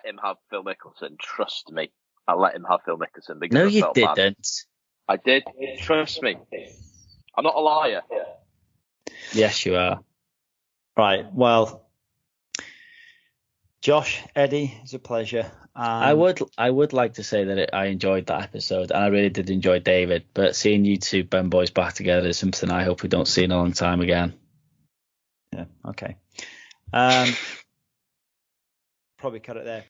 him have Phil Mickelson. Trust me, I let him have Phil Mickelson. Because no, I you felt didn't. Bad. I did. Trust me. I'm not a liar. Yes, you are. Right. Well, Josh, Eddie, it's a pleasure. I would like to say that I enjoyed that episode, and I really did enjoy David. But seeing you two Ben boys back together is something I hope we don't see in a long time again. Yeah. Okay. Probably cut it there.